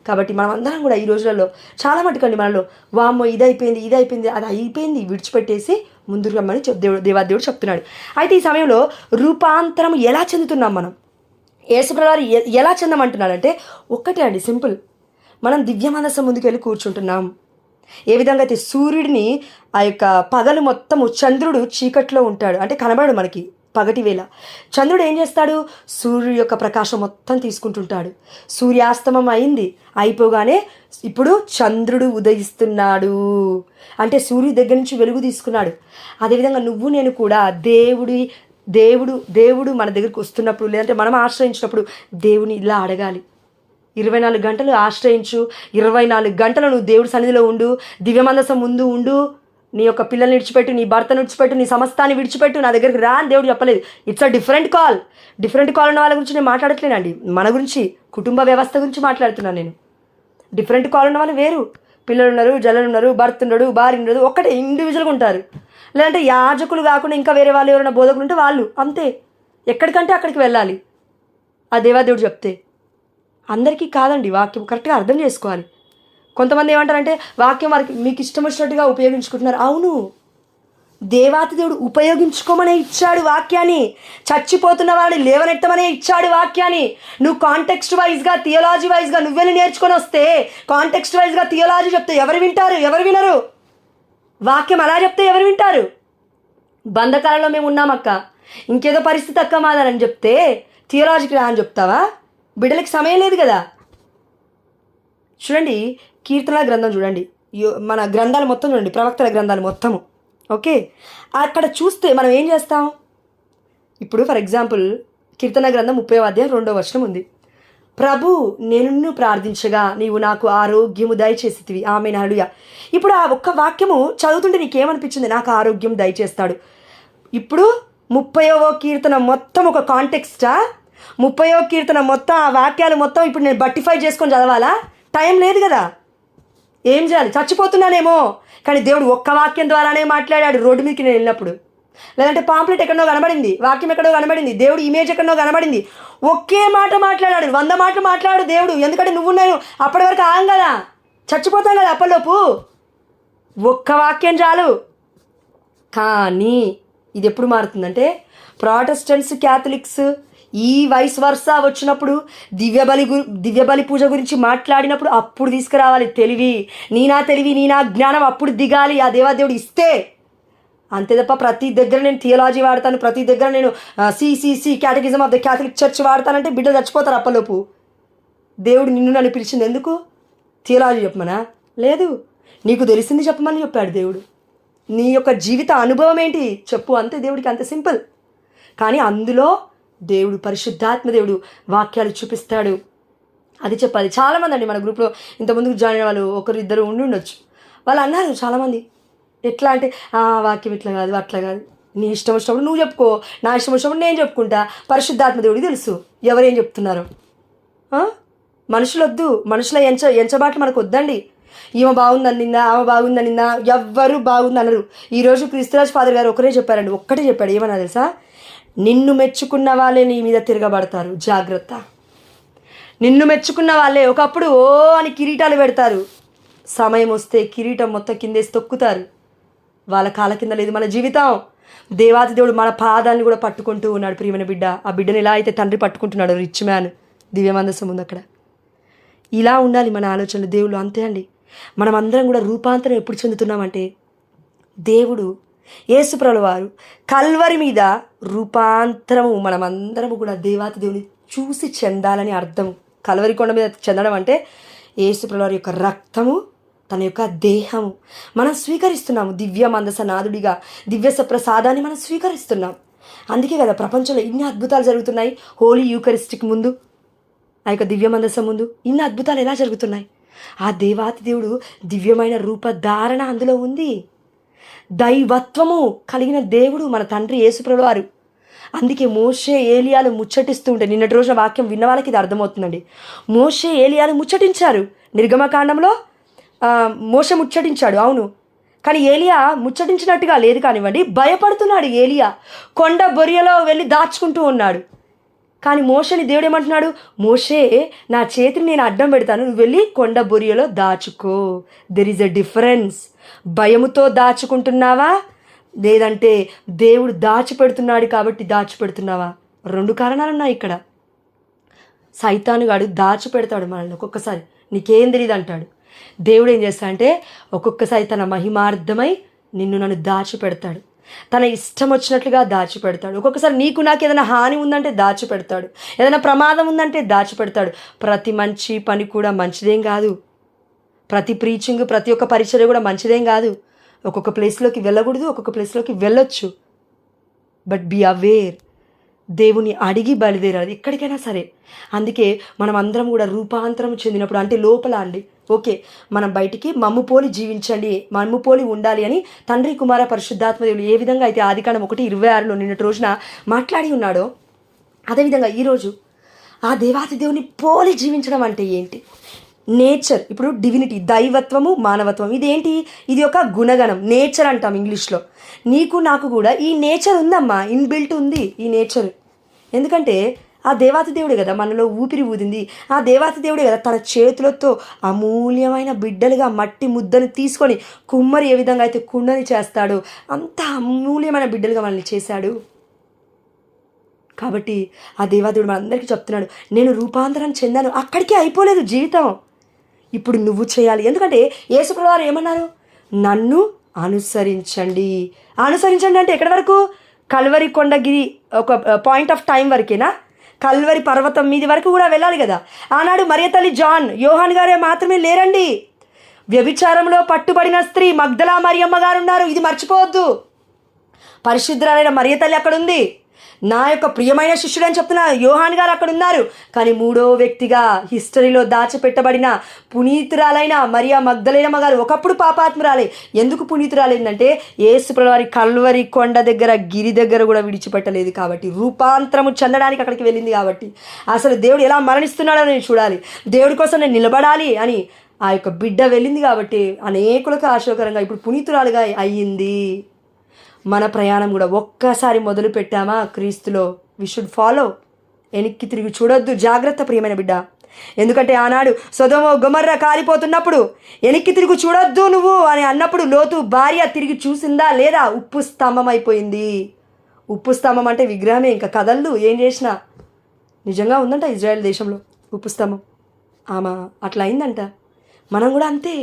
కాబట్టి మనం అందరం కూడా ఈ రోజులలో చాలా మటుకండి మనలో వామ్మో ఇదైపోయింది అది అయిపోయింది విడిచిపెట్టేసి ముందుకు రమ్మని దేవాదేవుడు చెప్తున్నాడు. అయితే ఈ సమయంలో రూపాంతరం ఎలా చెందుతున్నాం మనం, యేసుప్రభువారు ఎలా చెందమంటున్నాడంటే ఒక్కటే అండి, సింపుల్. మనం దివ్య మనస్సు ముందుకెళ్ళి కూర్చుంటున్నాం. ఏ విధంగా అయితే సూర్యుడిని ఆ యొక్క పగలు మొత్తము చంద్రుడు చీకట్లో ఉంటాడు, అంటే కనబడు మనకి పగటి వేళ. చంద్రుడు ఏం చేస్తాడు, సూర్యుడు యొక్క ప్రకాశం మొత్తం తీసుకుంటుంటాడు. సూర్యాస్తమం అయిపోగానే ఇప్పుడు చంద్రుడు ఉదయిస్తున్నాడు, అంటే సూర్యుడి దగ్గర నుంచి వెలుగు తీసుకున్నాడు. అదేవిధంగా నువ్వు నేను కూడా దేవుడు మన దగ్గరికి వస్తున్నప్పుడు, లేదంటే మనం ఆశ్రయించినప్పుడు దేవుని ఇలా అడగాలి. 24 గంటలు ఆశ్రయించు, 24 గంటలు నువ్వు దేవుడి సన్నిధిలో ఉండు, దివ్యమందసం ముందు ఉండు. నీ యొక్క పిల్లల్ని విడిచిపెట్టు, నీ భర్తను విడిచిపెట్టు, నీ సమస్తాన్ని విడిచిపెట్టు, నా దగ్గరికి రా అని దేవుడు చెప్పలేదు. ఇట్స్ అ డిఫరెంట్ కాల్ ఉన్న వాళ్ళ గురించి నేను మాట్లాడట్లేనండి, మన గురించి కుటుంబ వ్యవస్థ గురించి మాట్లాడుతున్నాను నేను. డిఫరెంట్ కాల్ ఉన్న వాళ్ళు వేరు, పిల్లలు ఉన్నారు, జల్లలు ఉన్నారు, భర్త ఉన్నాడు, భార్య ఉండదు, ఒక్కటే ఇండివిజువల్గా ఉంటారు. లేదంటే యాజకులు కాకుండా ఇంకా వేరే వాళ్ళు ఎవరైనా బోధకులు ఉంటే వాళ్ళు అంతే, ఎక్కడికంటే అక్కడికి వెళ్ళాలి ఆ దేవాదేవుడు చెప్తే. అందరికీ కాదండి, వాక్యం కరెక్ట్గా అర్థం చేసుకోవాలి. కొంతమంది ఏమంటారంటే వాక్యం వారికి మీకు ఇష్టం వచ్చినట్టుగా ఉపయోగించుకుంటున్నారు. అవును, దేవాతి దేవుడు ఉపయోగించుకోమనే ఇచ్చాడు వాక్యాన్ని, చచ్చిపోతున్న వాడిని లేవనెత్తమనే ఇచ్చాడు వాక్యాన్ని. నువ్వు కాంటెక్స్ట్ వైజ్గా, థియాలజీ వైజ్గా నువ్వెళ్ళి నేర్చుకొని వస్తే, కాంటెక్స్ట్ వైజ్గా థియాలజీ చెప్తే ఎవరు వింటారు, ఎవరు వినరు? వాక్యం అలా చెప్తే ఎవరు వింటారు? బంధకాలలో మేము ఉన్నామక్క, ఇంకేదో పరిస్థితి అక్క మాదని చెప్తే థియాలజీకి రా అని చెప్తావా? బిడ్డలకి సమయం లేదు కదా. చూడండి, కీర్తనల గ్రంథం చూడండి, మన గ్రంథాలు మొత్తం చూడండి, ప్రవక్తల గ్రంథాలు మొత్తము. ఓకే, అక్కడ చూస్తే మనం ఏం చేస్తాం? ఇప్పుడు ఫర్ ఎగ్జాంపుల్ కీర్తన గ్రంథం 30వ అధ్యాయం 2వ వచనం ఉంది. ప్రభు నేను ప్రార్థించగా నీవు నాకు ఆరోగ్యము దయచేసితివి. ఆమె హల్లెలూయా. ఇప్పుడు ఆ ఒక్క వాక్యము చదువుతుంటే నీకేమనిపించింది? నాకు ఆరోగ్యం దయచేస్తాడు. ఇప్పుడు 30వ కీర్తన మొత్తం ఒక కాంటెక్స్టా? 30వ కీర్తన మొత్తం ఆ వాక్యాలు మొత్తం ఇప్పుడు నేను బట్టిఫై చేసుకొని చదవాలా? టైం లేదు కదా. ఏం చేయాలి? చచ్చిపోతున్నానేమో, కానీ దేవుడు ఒక్క వాక్యం ద్వారానే మాట్లాడాడు. రోడ్డు మీదకి నేను వెళ్ళినప్పుడు, లేదంటే పాంప్లెట్ ఎక్కడో కనబడింది, వాక్యం ఎక్కడో కనబడింది, దేవుడు ఇమేజ్ ఎక్కడో కనబడింది, ఒకే మాట మాట్లాడాడు. 100 మాటలు మాట్లాడు దేవుడు. ఎందుకంటే నువ్వు నేను అప్పటి వరకు ఆగం కదా, చచ్చిపోతాం కదా అప్పటిలోపు. ఒక్క వాక్యం చాలు. కానీ ఇది ఎప్పుడు మారుతుందంటే ప్రాటెస్టెంట్స్, క్యాథలిక్స్ ఈ వైస్ వర్సా వచ్చినప్పుడు దివ్యబలి పూజ గురించి మాట్లాడినప్పుడు అప్పుడు తీసుకురావాలి తెలివి. నీ నా జ్ఞానం అప్పుడు దిగాలి ఆ దేవాదేవుడు ఇస్తే. అంతే తప్ప ప్రతి దగ్గర నేను థియాలజీ వాడతాను, ప్రతి దగ్గర నేను CCC catechism of the Catholic church వాడతానంటే బిడ్డలు చచ్చిపోతారు అప్పలోపు. దేవుడు నిన్ను నన్ను పిలిచింది ఎందుకు? థియాలజీ చెప్పమనా? లేదు, నీకు తెలిసింది చెప్పమని చెప్పాడు దేవుడు. నీ యొక్క జీవిత అనుభవం ఏంటి చెప్పు, అంతే. దేవుడికి అంత సింపుల్. కానీ అందులో దేవుడు, పరిశుద్ధాత్మ దేవుడు వాక్యాలు చూపిస్తాడు. అది చెప్పాలి. చాలామంది అండి మన గ్రూప్లో ఇంతకుముందుకు జాయిన్ అయిన వాళ్ళు ఒకరు ఇద్దరు ఉండొచ్చు. వాళ్ళు అన్నారు చాలామంది, ఎట్లా అంటే వాక్యం ఇట్లా కాదు అట్లా కాదు, నీ ఇష్టం వచ్చినప్పుడు నువ్వు చెప్పుకో, నా ఇష్టం వచ్చినప్పుడు నేను చెప్పుకుంటా. పరిశుద్ధాత్మ దేవుడికి తెలుసు ఎవరేం చెప్తున్నారు. మనుషులు వద్దు, మనుషుల ఎంచబాట్లు మనకు వద్దండి. ఈమె బాగుందనిందా, ఆమె బాగుందనిందా, ఎవ్వరు బాగుందనరు. ఈరోజు క్రీస్తురాజ్ ఫాదర్ గారు ఒకరే చెప్పారండి, ఒక్కటే చెప్పాడు. ఏమన్నా తెలుసా? నిన్ను మెచ్చుకున్న వాళ్ళే నీ మీద తిరగబడతారు, జాగ్రత్త. నిన్ను మెచ్చుకున్న వాళ్ళే ఒకప్పుడు ఓ అని కిరీటాలు పెడతారు, సమయం వస్తే కిరీటం మొత్తం కిందేసి తొక్కుతారు. వాళ్ళ కాళ్ళ కింద లేదు మన జీవితం. దేవాది దేవుడు మన పాదాన్ని కూడా పట్టుకుంటూ ఉన్నాడు. ప్రియమైన బిడ్డ, ఆ బిడ్డను ఎలా అయితే తండ్రి పట్టుకుంటున్నాడు, రిచ్ మ్యాన్ దివ్యమందసం ఉంది అక్కడ. ఇలా ఉండాలి మన ఆలోచనలు. దేవుడు అంతే అండి. మనం అందరం కూడా రూపాంతరం ఎప్పుడు చెందుతున్నామంటే, దేవుడు యేసుప్రభువు వారు కల్వరి మీద రూపాంతరము మనమందరము కూడా దేవాతి దేవుని చూసి చెందాలని అర్థం. కల్వరి కొండ మీద చెందడం అంటే యేసుప్రభువు వారి యొక్క రక్తము, తన యొక్క దేహము మనం స్వీకరిస్తున్నాము. దివ్య మందస నాదుడిగా దివ్య ప్రసాదాన్ని మనం స్వీకరిస్తున్నాం. అందుకే కదా ప్రపంచంలో ఇన్ని అద్భుతాలు జరుగుతున్నాయి. హోలీ యూకరిస్టిక్ ముందు, ఆ యొక్క దివ్య మందసం ముందు ఇన్ని అద్భుతాలు ఎలా జరుగుతున్నాయి? ఆ దేవాతి దేవుడు దివ్యమైన రూపధారణ అందులో ఉంది. దైవత్వము కలిగిన దేవుడు మన తండ్రి యేసుప్రభువు వారు. అందుకే మోషే ఏలియాలు ముచ్చటిస్తూ ఉంటే, నిన్నటి రోజున వాక్యం విన్న వాళ్ళకి ఇది అర్థమవుతుందండి. మోషే ఏలియాలు ముచ్చటించారు. నిర్గమకాండంలో మోషే ముచ్చటించాడు, అవును. కానీ ఏలియా ముచ్చటించినట్టుగా లేదు కానివ్వండి, భయపడుతున్నాడు ఏలియా. కొండ బొరియలో వెళ్ళి దాచుకుంటూ ఉన్నాడు. కానీ మోషేని దేవుడు ఏమంటున్నాడు? మోషే, నా చేతిని నేను అడ్డం పెడతాను, నువ్వు వెళ్ళి కొండ బొరియలో దాచుకో. There is a difference. భయముతో దాచుకుంటున్నావా, లేదంటే దేవుడు దాచిపెడుతున్నాడు కాబట్టి దాచిపెడుతున్నావా? 2 కారణాలు ఉన్నాయి ఇక్కడ. సైతానుగాడు దాచిపెడతాడు మనల్ని ఒక్కొక్కసారి, నీకేం తెలియదు అంటాడు. దేవుడు ఏం చేస్తాడంటే ఒక్కొక్కసారి తన మహిమార్థమై నిన్ను నన్ను దాచిపెడతాడు. తన ఇష్టం వచ్చినట్లుగా దాచిపెడతాడు. ఒక్కొక్కసారి నీకు నాకు ఏదైనా హాని ఉందంటే దాచిపెడతాడు, ఏదైనా ప్రమాదం ఉందంటే దాచిపెడతాడు. ప్రతి మంచి పని కూడా మంచిదేం కాదు. ప్రతి ప్రీచింగ్, ప్రతి ఒక్క పరిచర్య కూడా మంచిదేం కాదు. ఒక్కొక్క ప్లేస్లోకి వెళ్ళకూడదు, ఒక్కొక్క ప్లేస్లోకి వెళ్ళొచ్చు. But be aware. దేవుని అడిగి బయలుదేరాలి ఎక్కడికైనా సరే. అందుకే మనం అందరం కూడా రూపాంతరం చెందినప్పుడు, అంటే లోపల అండి, ఓకే మనం బయటికి మమ్ము పోలి జీవించండి, మమ్ము పోలి ఉండాలి అని తండ్రి కుమార పరిశుద్ధాత్మ దేవుడు ఏ విధంగా అయితే ఆదికాండం 1:26 నిన్నటి రోజున మాట్లాడి ఉన్నాడో, అదేవిధంగా ఈరోజు ఆ దేవాతి దేవుని పోలి జీవించడం అంటే ఏంటి? నేచర్. ఇప్పుడు డివినిటీ, దైవత్వము, మానవత్వం, ఇదేంటి? ఇది ఒక గుణగణం, నేచర్ అంటాం ఇంగ్లీష్లో. నీకు నాకు కూడా ఈ నేచర్ ఉందమ్మా, ఇన్బిల్ట్ ఉంది ఈ నేచర్. ఎందుకంటే ఆ దేవాతి దేవుడే కదా మనలో ఊపిరి ఊదింది. ఆ దేవాతి దేవుడే కదా తన చేతులతో అమూల్యమైన బిడ్డలుగా మట్టి ముద్దను తీసుకొని కుమ్మరి ఏ విధంగా అయితే కుండని చేస్తాడో అంత అమూల్యమైన బిడ్డలుగా మనల్ని చేశాడు. కాబట్టి ఆ దేవాదేవుడు మనందరికీ చెప్తున్నాడు, నేను రూపాంతరం చెందాను. అక్కడికే అయిపోలేదు జీవితం, ఇప్పుడు నువ్వు చేయాలి. ఎందుకంటే యేసుప్రభువు వారు ఏమన్నారు? నన్ను అనుసరించండి. అనుసరించండి అంటే ఎక్కడి వరకు? కల్వరి కొండగిరి ఒక పాయింట్ ఆఫ్ టైం వరకేనా? కల్వరి పర్వతం మీది వరకు కూడా వెళ్ళాలి కదా. ఆనాడు మరియతల్లి జాన్, యోహాన్ గారే మాత్రమే లేరండి. వ్యభిచారంలో పట్టుబడిన స్త్రీ మగ్దలా మరియమ్మ గారు ఉన్నారు. ఇది మర్చిపోవద్దు. పరిశుద్ధురాలైన మరియతల్లి అక్కడ ఉంది. నా యొక్క ప్రియమైన శిష్యుడు అని చెప్తున్నా యోహాన్ గారు అక్కడ ఉన్నారు. కానీ మూడో వ్యక్తిగా హిస్టరీలో దాచిపెట్టబడిన పునీతురాలైన మరియా మగ్దలేనమ్మ గారు ఒకప్పుడు పాపాత్మురాలే. ఎందుకు పునీతురాలైందంటే యేసుప్రభువు వారి కల్వరి కొండ దగ్గర గిరి దగ్గర కూడా విడిచిపెట్టలేదు కాబట్టి, రూపాంతరము చెందడానికి అక్కడికి వెళ్ళింది కాబట్టి, అసలు దేవుడు ఎలా మరణిస్తున్నాడో నేను చూడాలి, దేవుడి కోసం నేను నిలబడాలి అని ఆ యొక్క బిడ్డ వెళ్ళింది కాబట్టి అనేకులకు ఆశోకరంగా ఇప్పుడు పునీతురాలుగా అయ్యింది. మన ప్రయాణం కూడా ఒక్కసారి మొదలు పెట్టామా క్రీస్తులో, వి షుడ్ ఫాలో. వెనక్కి తిరిగి చూడొద్దు. జాగ్రత్త ప్రియమైన బిడ్డ. ఎందుకంటే ఆనాడు సొదొమ గొమొర్రా కాలిపోతున్నప్పుడు వెనక్కి తిరిగి చూడొద్దు నువ్వు అని అన్నప్పుడు లోతు భార్య తిరిగి చూసిందా లేదా? ఉప్పు స్తంభం అయిపోయింది. ఉప్పు స్తంభం అంటే విగ్రహమే, ఇంకా కదలదు. ఏం చేసినా నిజంగా ఉందంట ఇజ్రాయెల్ దేశంలో ఉప్పు స్తంభం. ఆమె అట్లా అయిందంట. మనం కూడా అంతే.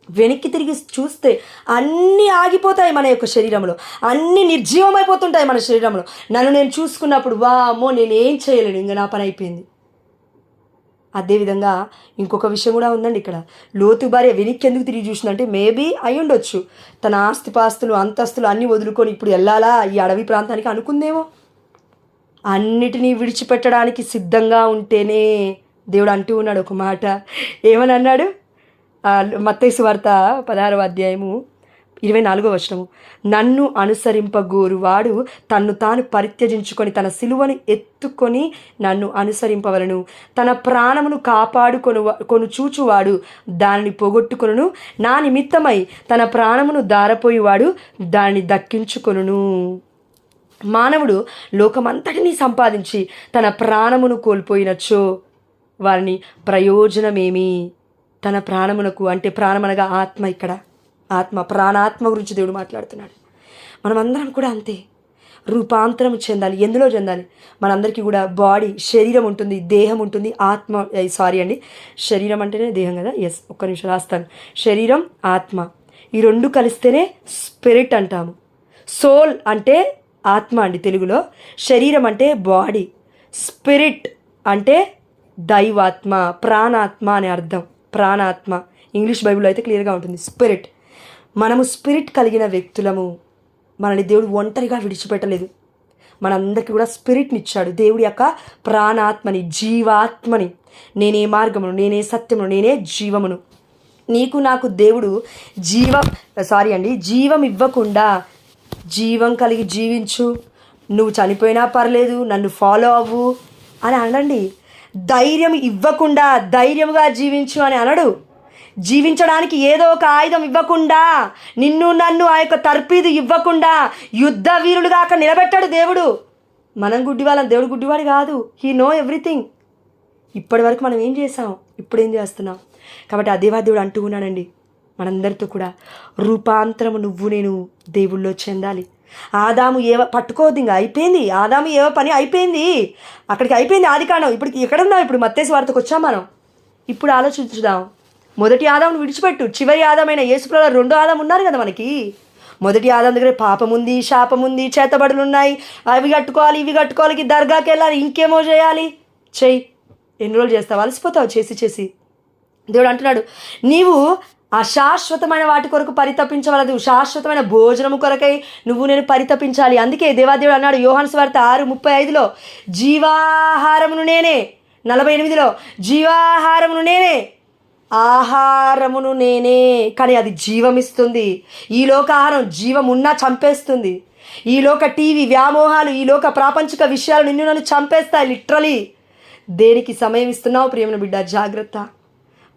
వెనక్కి తిరిగి చూస్తే అన్నీ ఆగిపోతాయి మన యొక్క శరీరంలో, అన్నీ నిర్జీవమైపోతుంటాయి మన శరీరంలో. నన్ను నేను చూసుకున్నప్పుడు వామ్మో నేనేం చేయలేను, ఇంకా నా పని అయిపోయింది. అదేవిధంగా ఇంకొక విషయం కూడా ఉందండి ఇక్కడ. లోతు భార్య వెనక్కి ఎందుకు తిరిగి చూసిందంటే మేబీ అయి ఉండొచ్చు, తన ఆస్తిపాస్తులు అంతస్తులు అన్నీ వదులుకొని ఇప్పుడు వెళ్ళాలా ఈ అడవి ప్రాంతానికి అనుకుందేమో. అన్నిటినీ విడిచిపెట్టడానికి సిద్ధంగా ఉంటేనే దేవుడు అంటూ ఉన్నాడు ఒక మాట. ఏమని అన్నాడు? మత్తయి సువార్త 16వ అధ్యాయము 24వ వచనము, నన్ను అనుసరింపగోరువాడు తన్ను తాను పరిత్యజించుకొని తన సిలువను ఎత్తుకొని నన్ను అనుసరింపవలను. తన ప్రాణమును కాపాడుకొను చూచువాడు దానిని పోగొట్టుకొనును. నా నిమిత్తమై తన ప్రాణమును దారపోయేవాడు దానిని దక్కించుకొనును. మానవుడు లోకమంతటినీ సంపాదించి తన ప్రాణమును కోల్పోయినచో వారిని ప్రయోజనమేమి? తన ప్రాణమునకు అంటే ప్రాణమనగా ఆత్మ, ఇక్కడ ఆత్మ ప్రాణాత్మ గురించి దేవుడు మాట్లాడుతున్నాడు. మనమందరం కూడా అంతే, రూపాంతరం చెందాలి. ఎందులో చెందాలి? మనందరికీ కూడా బాడీ శరీరం ఉంటుంది, దేహం ఉంటుంది, ఆత్మ శరీరం అంటేనే దేహం కదా. ఒక్క నిమిషం రాస్తాను. శరీరం ఆత్మ ఈ రెండు కలిస్తేనే స్పిరిట్ అంటాము. సోల్ అంటే ఆత్మ అండి తెలుగులో, శరీరం అంటే బాడీ, స్పిరిట్ అంటే దైవాత్మ, ప్రాణాత్మ అనే అర్థం. ప్రాణాత్మ ఇంగ్లీష్ బైబిల్లో అయితే క్లియర్గా ఉంటుంది స్పిరిట్. మనము స్పిరిట్ కలిగిన వ్యక్తులము. మనల్ని దేవుడు ఒంటరిగా విడిచిపెట్టలేదు. మనందరికీ కూడా స్పిరిట్ని ఇచ్చాడు. దేవుడి యొక్క ప్రాణాత్మని, జీవాత్మని. నేనే మార్గమును, నేనే సత్యమును, నేనే జీవమును. నీకు నాకు దేవుడు జీవం ఇవ్వకుండా జీవం కలిగి జీవించు, నువ్వు చనిపోయినా పర్లేదు, నన్ను ఫాలో అవ్వు అని అనండి. ధైర్యం ఇవ్వకుండా ధైర్యంగా జీవించు అని అనడు. జీవించడానికి ఏదో ఒక ఆయుధం ఇవ్వకుండా, నిన్ను నన్ను ఆ యొక్క తర్పీదు ఇవ్వకుండా యుద్ధ వీరులుగా అక్కడ నిలబెట్టాడు దేవుడు. మనం గుడ్డివాళ్ళం, దేవుడు గుడ్డివాడు కాదు. He know everything. ఇప్పటి వరకు మనం ఏం చేసాం, ఇప్పుడు ఏం చేస్తున్నాం? కాబట్టి ఆ దేవాదేవుడు అంటూ ఉన్నాడండి మనందరితో కూడా, రూపాంతరము నువ్వు నేను దేవుళ్ళో చెందాలి. ఆదాము ఏవ పట్టుకోవద్దు, ఇంకా అయిపోయింది. ఆదాము ఏవ పని అయిపోయింది, అక్కడికి అయిపోయింది ఆదికాండం. ఇప్పుడు ఎక్కడున్నాం? ఇప్పుడు మత్తయి సువార్తకు వచ్చాం మనం. ఇప్పుడు ఆలోచించుదాం. మొదటి ఆదామును విడిచిపెట్టు, చివరి ఆదామైన యేసుప్రభువు రెండో ఆదాము ఉన్నారు కదా మనకి. మొదటి ఆదాం దగ్గర పాపం ఉంది, శాపం ఉంది, చేతబడులు ఉన్నాయి, అవి కట్టుకోవాలి, ఇవి కట్టుకోవాలి, దర్గాకి వెళ్ళాలి, ఇంకేమో చేయాలి. చెయ్యి. ఎన్ని రోజులు చేస్తావు? అలసిపోతావు చేసి. దేవుడు అంటున్నాడు, నీవు అశాశ్వతమైన వాటి కొరకు పరితపించవలదు, శాశ్వతమైన భోజనము కొరకై నువ్వు నేను పరితపించాలి. అందుకే దేవాదేవుడు అన్నాడు యోహాను సువార్త 6:35లో, జీవాహారమును నేనే. 48లో, జీవాహారమును నేనే, ఆహారమును నేనే. కానీ అది జీవమిస్తుంది. ఈ లోక ఆహారం జీవం ఉన్నా చంపేస్తుంది. ఈ లోక టీవీ వ్యామోహాలు, ఈ లోక ప్రాపంచిక విషయాలు నిన్ను నన్ను చంపేస్తాయి లిటరలీ. దేనికి సమయం ఇస్తున్నావు ప్రియమైన బిడ్డ? జాగ్రత్త.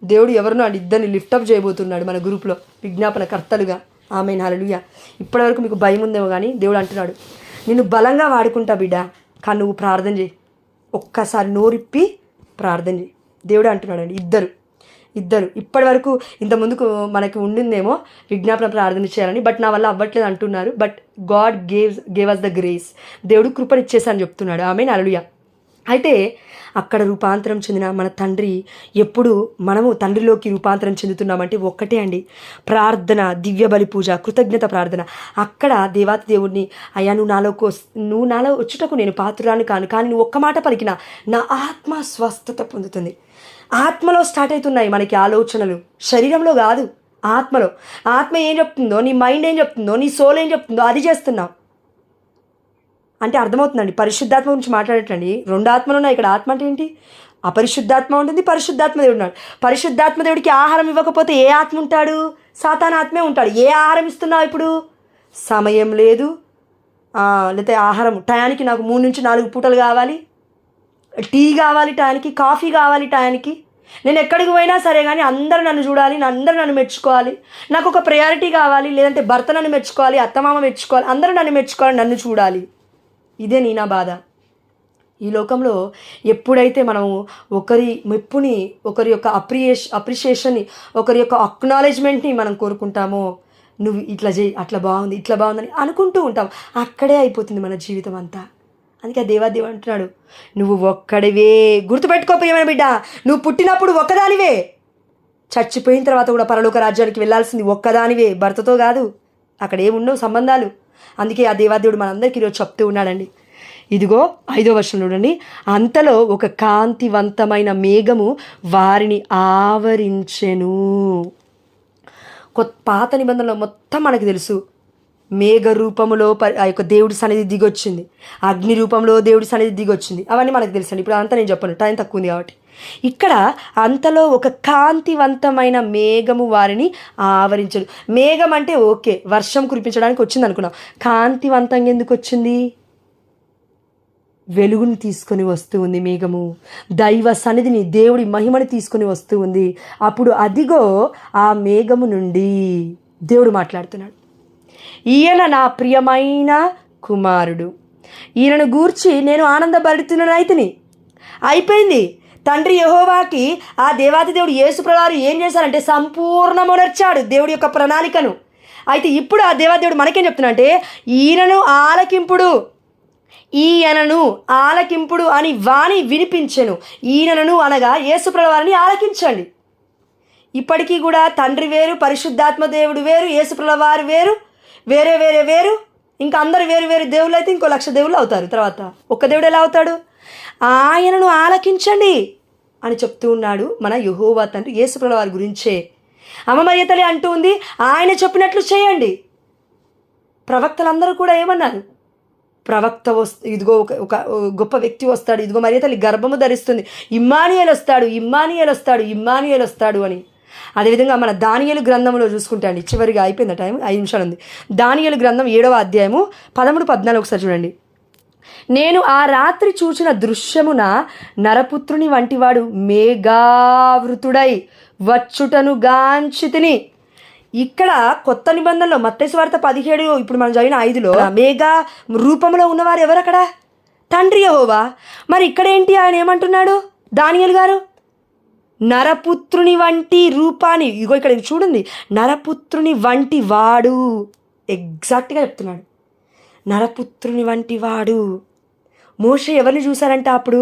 దేవుడు ఎవరినో ఇద్దరిని లిఫ్టప్ చేయబోతున్నాడు మన గ్రూప్లో విజ్ఞాపన కర్తలుగా. ఆమేన్, హల్లెలూయా. ఇప్పటివరకు మీకు భయం ఉందేమో కానీ దేవుడు అంటున్నాడు, నిన్ను బలంగా వాడుకుంటా బిడ్డ, కానీ నువ్వు ప్రార్థన చేయి. ఒక్కసారి నోరిప్పి ప్రార్థన చేయి. దేవుడు అంటున్నాడు అండి, ఇద్దరు ఇప్పటి వరకు ఇంత ముందుకు మనకి ఉండిందేమో విజ్ఞాపన ప్రార్థన చేయాలని, బట్ నా వల్ల అవ్వట్లేదు అంటున్నారు. But God gave us the grace. దేవుడు కృపనిచ్చేసాని చెప్తున్నాడు. ఆమేన్, హల్లెలూయా. అయితే అక్కడ రూపాంతరం చెందిన మన తండ్రి, ఎప్పుడు మనము తండ్రిలోకి రూపాంతరం చెందుతున్నామంటే ఒక్కటే అండి, ప్రార్థన, దివ్య బలి పూజ, కృతజ్ఞత ప్రార్థన. అక్కడ దేవాతి దేవుడిని, అయ్యా నువ్వు నాలో వచ్చుటకు నేను పాత్రురాలు కాను, కానీ నువ్వు ఒక్క మాట పలికినా నా ఆత్మ స్వస్థత పొందుతుంది. ఆత్మలో స్టార్ట్ అవుతున్నాయి మనకి ఆలోచనలు, శరీరంలో కాదు, ఆత్మలో. ఆత్మ ఏం చెప్తుందో, నీ మైండ్ ఏం చెప్తుందో, నీ సోల్ ఏం చెప్తుందో అది చేస్తున్నావు. అంటే అర్థమవుతుందండి. పరిశుద్ధాత్మ గురించి మాట్లాడేటండి 2 ఆత్మలు ఉన్నాయి ఇక్కడ. ఆత్మ అంటే ఏంటి? అపరిశుద్ధాత్మ ఉంటుంది, పరిశుద్ధాత్మ దేవుడు ఉన్నాడు. పరిశుద్ధాత్మ దేవుడికి ఆహారం ఇవ్వకపోతే ఏ ఆత్మ ఉంటాడు? సాతాను ఆత్మే ఉంటాడు. ఏ ఆహారం ఇస్తున్నావు ఇప్పుడు? సమయం లేదు, లేకపోతే ఆహారం టయానికి నాకు 3 నుంచి 4 పూటలు కావాలి, టీ కావాలి టయానికి, కాఫీ కావాలి టయానికి, నేను ఎక్కడికి పోయినా సరే కానీ అందరూ నన్ను చూడాలి, అందరూ నన్ను మెచ్చుకోవాలి, నాకు ఒక ప్రయారిటీ కావాలి, లేదంటే భర్త నన్ను మెచ్చుకోవాలి, అత్తమామ మెచ్చుకోవాలి, అందరూ నన్ను మెచ్చుకోవాలి, నన్ను చూడాలి. ఇదే నా బాధ. ఈ లోకంలో ఎప్పుడైతే మనము ఒకరి మెప్పుని, ఒకరి యొక్క అప్రిషియేషన్ని, ఒకరి యొక్క అక్నాలెడ్జ్మెంట్ని మనం కోరుకుంటామో, నువ్వు ఇట్లా చేయి, అట్లా బాగుంది, ఇట్లా బాగుందని అనుకుంటూ ఉంటాం. అక్కడే అయిపోతుంది మన జీవితం అంతా. అందుకే దేవాదేవుడు అంటున్నాడు, నువ్వు ఒక్కడివే. గుర్తుపెట్టుకో ప్రియమైన బిడ్డ, నువ్వు పుట్టినప్పుడు ఒక్కదానివే, చచ్చిపోయిన తర్వాత కూడా పరలోక రాజ్యానికి వెళ్ళాల్సింది ఒక్కదానివే, భర్తతో కాదు. అక్కడ ఏముండవు సంబంధాలు. అందుకే ఆ దేవాదేవుడు మనందరికీ ఈరోజు చెప్తూ ఉన్నాడండి. ఇదిగో 5వ వచనం చూడండి. అంతలో ఒక కాంతివంతమైన మేఘము వారిని ఆవరించెను. పాత నిబంధనలో మొత్తం మనకు తెలుసు, మేఘ రూపములో ఆ యొక్క దేవుడి సన్నిధి దిగొచ్చింది, అగ్ని రూపంలో దేవుడి సన్నిధి దిగొచ్చింది, అవన్నీ మనకు తెలుసండి. ఇప్పుడు అంతా నేను చెప్పను, టైం తక్కువ ఉంది కాబట్టి. ఇక్కడ అంతలో ఒక కాంతివంతమైన మేఘము వారిని ఆవరించడు. మేఘం అంటే ఓకే, వర్షం కురిపించడానికి వచ్చింది అనుకున్నాం. కాంతివంతంగా ఎందుకు వచ్చింది? వెలుగుని తీసుకొని వస్తూ ఉంది మేఘము, దైవ సన్నిధిని, దేవుడి మహిమని తీసుకొని వస్తూ ఉంది. అప్పుడు అదిగో ఆ మేఘము నుండి దేవుడు మాట్లాడుతున్నాడు, ఈయన నా ప్రియమైన కుమారుడు, ఈయనను గూర్చి నేను ఆనందభరితుడనైతిని. అయిపోయింది. తండ్రి యెహోవాకి ఆ దేవాది దేవుడు యేసుప్రభువారు ఏం చేశారంటే సంపూర్ణమునర్చాడు దేవుడి యొక్క ప్రణాళికను. అయితే ఇప్పుడు ఆ దేవాదేవుడు మనకేం చెప్తున్నా అంటే, ఈయనను ఆలకింపుడు అని వాణి వినిపించెను. ఈయనను అనగా యేసుప్రభువారిని ఆలకించండి. ఇప్పటికీ కూడా తండ్రి వేరు, పరిశుద్ధాత్మ దేవుడు వేరు, యేసుప్రభువారు వేరు, వేరే వేరే వేరు. ఇంకా అందరు వేరు వేరు దేవుళ్ళు అయితే ఇంకో 1,00,000 దేవుళ్ళు అవుతారు. తర్వాత ఒక్క దేవుడు ఎలా అవుతాడు? ఆయనను ఆలకించండి అని చెప్తూ ఉన్నాడు మన యెహోవా తండ్రి యేసుప్రభువారి గురించే. అమ్మ మరియ తల్లి అంటూ ఉంది, ఆయన చెప్పినట్లు చేయండి. ప్రవక్తలందరూ కూడా ఏమన్నారు? ప్రవక్త ఇదిగో ఒక గొప్ప వ్యక్తి వస్తాడు, ఇదిగో మరియ తల్లి గర్భము ధరిస్తుంది, ఇమ్మానుయేలు వస్తాడు అని. అదేవిధంగా మన దానియేలు గ్రంథంలో చూసుకుంటే అండి, చివరిగా అయిపోయింది టైం, 5 నిమిషాలు ఉంది. దానియేలు గ్రంథం 7వ అధ్యాయము 13-14 ఒకసారి చూడండి. నేను ఆ రాత్రి చూచిన దృశ్యమున నరపుత్రుని వంటివాడు మేఘావృతుడై వచ్చుటను గాంచితిని. ఇక్కడ కొత్త నిబంధనలో మత్తయి సువార్త 17, ఇప్పుడు మనం చదివిన 5లో మేఘ రూపంలో ఉన్నవారు ఎవరు? అక్కడ తండ్రి యెహోవా. మరి ఇక్కడ ఏంటి? ఆయన ఏమంటున్నాడు దానియేలు గారు? నరపుత్రుని వంటి రూపాన్ని, ఇగో ఇక్కడ చూడండి, నరపుత్రుని వంటి వాడు, ఎగ్జాక్ట్గా చెప్తున్నాడు, నరపుత్రుని వంటి వాడు. మోషే ఎవరిని చూశారంట అప్పుడు?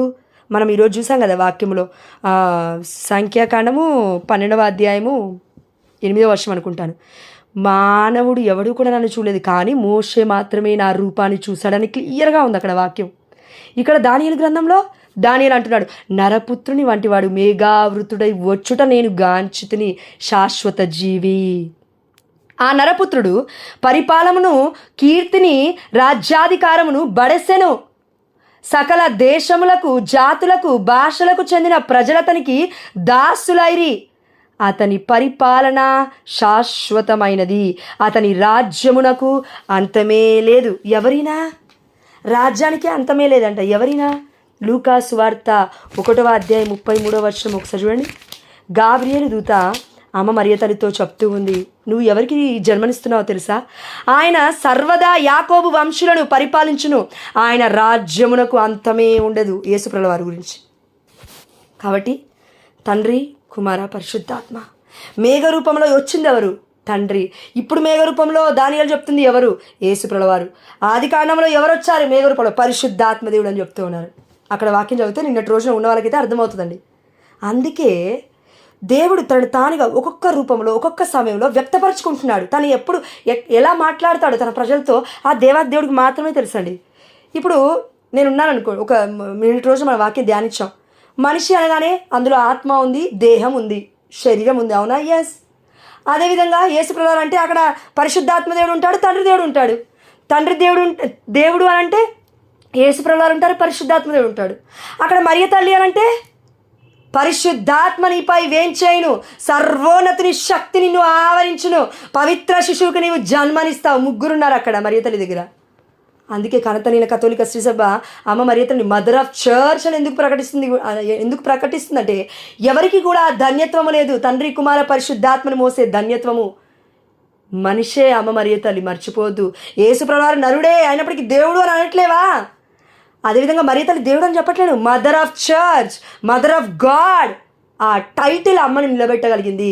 మనం ఈరోజు చూసాం కదా వాక్యంలో, సంఖ్యాకాండము 12వ అధ్యాయము 8వ వచనం అనుకుంటాను. మానవుడు ఎవడు కూడా నన్ను చూడలేదు, కానీ మోషే మాత్రమే నా రూపాన్ని చూశాడని క్లియర్గా ఉంది అక్కడ వాక్యం. ఇక్కడ దానియేలు గ్రంథంలో దానియేలు అంటున్నాడు, నరపుత్రుని వంటివాడు మేఘావృతుడై వచ్చుట నేను గాంచితిని, శాశ్వత జీవి. ఆ నరపుత్రుడు పరిపాలనను, కీర్తిని, రాజ్యాధికారమును బడెసెను. సకల దేశములకు, జాతులకు, భాషలకు చెందిన ప్రజలతనికి దాసులైరి. అతని పరిపాలన శాశ్వతమైనది, అతని రాజ్యమునకు అంతమే లేదు. ఎవరినా రాజ్యానికి అంతమే లేదంట. ఎవరినా? లూకా సువార్త 1వ అధ్యాయం 33వ వచనం ఒకసారి చూడండి. గాబ్రియేలు దూత అమ్మ మరియ తల్లితో చెప్తూ ఉంది, నువ్వు ఎవరికి జన్మనిస్తున్నావో తెలుసా? ఆయన సర్వదా యాకోబు వంశులను పరిపాలించును, ఆయన రాజ్యమునకు అంతమే ఉండదు. యేసుప్రభువారి వారి గురించి. కాబట్టి తండ్రి, కుమార, పరిశుద్ధాత్మ మేఘ రూపంలో వచ్చింది ఎవరు? తండ్రి. ఇప్పుడు మేఘ రూపంలో దానియేలు చెప్తుంది ఎవరు? యేసుప్రభువారు వారు. ఆది కాండంలో ఎవరు వచ్చారు మేఘ రూపంలో? పరిశుద్ధాత్మ దేవుడు అని చెప్తూ ఉన్నారు. అక్కడ వాక్యం చదివితే నిన్నటి రోజున ఉన్న వాళ్ళకైతే అర్థమవుతుందండి. అందుకే దేవుడు తనను తానుగా ఒక్కొక్క రూపంలో, ఒక్కొక్క సమయంలో వ్యక్తపరచుకుంటున్నాడు. తను ఎప్పుడు ఎలా మాట్లాడతాడు తన ప్రజలతో ఆ దేవుడికి మాత్రమే తెలుసండి. ఇప్పుడు నేనున్నాను అనుకో, ఒక నిన్నటి రోజు మన వాక్యం ధ్యానించాం. మనిషి అనగానే అందులో ఆత్మ ఉంది, దేహం ఉంది, శరీరం ఉంది, అవునా? ఎస్. అదేవిధంగా యేసుప్రభువారు అంటే అక్కడ పరిశుద్ధాత్మ దేవుడు ఉంటాడు, తండ్రి దేవుడు ఉంటాడు. తండ్రి దేవుడు అని అంటే యేసుప్రభువు వారు ఉంటారు, పరిశుద్ధాత్మ దేవుడు ఉంటాడు. అక్కడ మరియ తల్లి అని అంటే పరిశుద్ధాత్మ నీపై వేంచేయును, సర్వోన్నతుని శక్తి నిన్ను ఆవరించును, పవిత్ర శిశువుకి నీవు జన్మనిస్తావు. ముగ్గురున్నారు అక్కడ మరియ తల్లి దగ్గర. అందుకే కనతనీల కథోలిక శ్రీసభ అమ్మ మరియ తల్లిని మదర్ ఆఫ్ చర్చ్ అని ఎందుకు ప్రకటిస్తుందంటే ఎవరికి కూడా ధన్యత్వము లేదు, తండ్రి కుమార పరిశుద్ధాత్మను మోసే ధన్యత్వము మనిషే అమ్మ మరియ తల్లి. మర్చిపోవద్దు. యేసుప్రభువు వారు నరుడే అయినప్పటికీ దేవుడు అని అనట్లేవా? అదేవిధంగా మరియ తల్లి దేవుడు అని చెప్పట్లేను, mother of church, mother of God. ఆ టైటిల్ అమ్మని నిలబెట్టగలిగింది.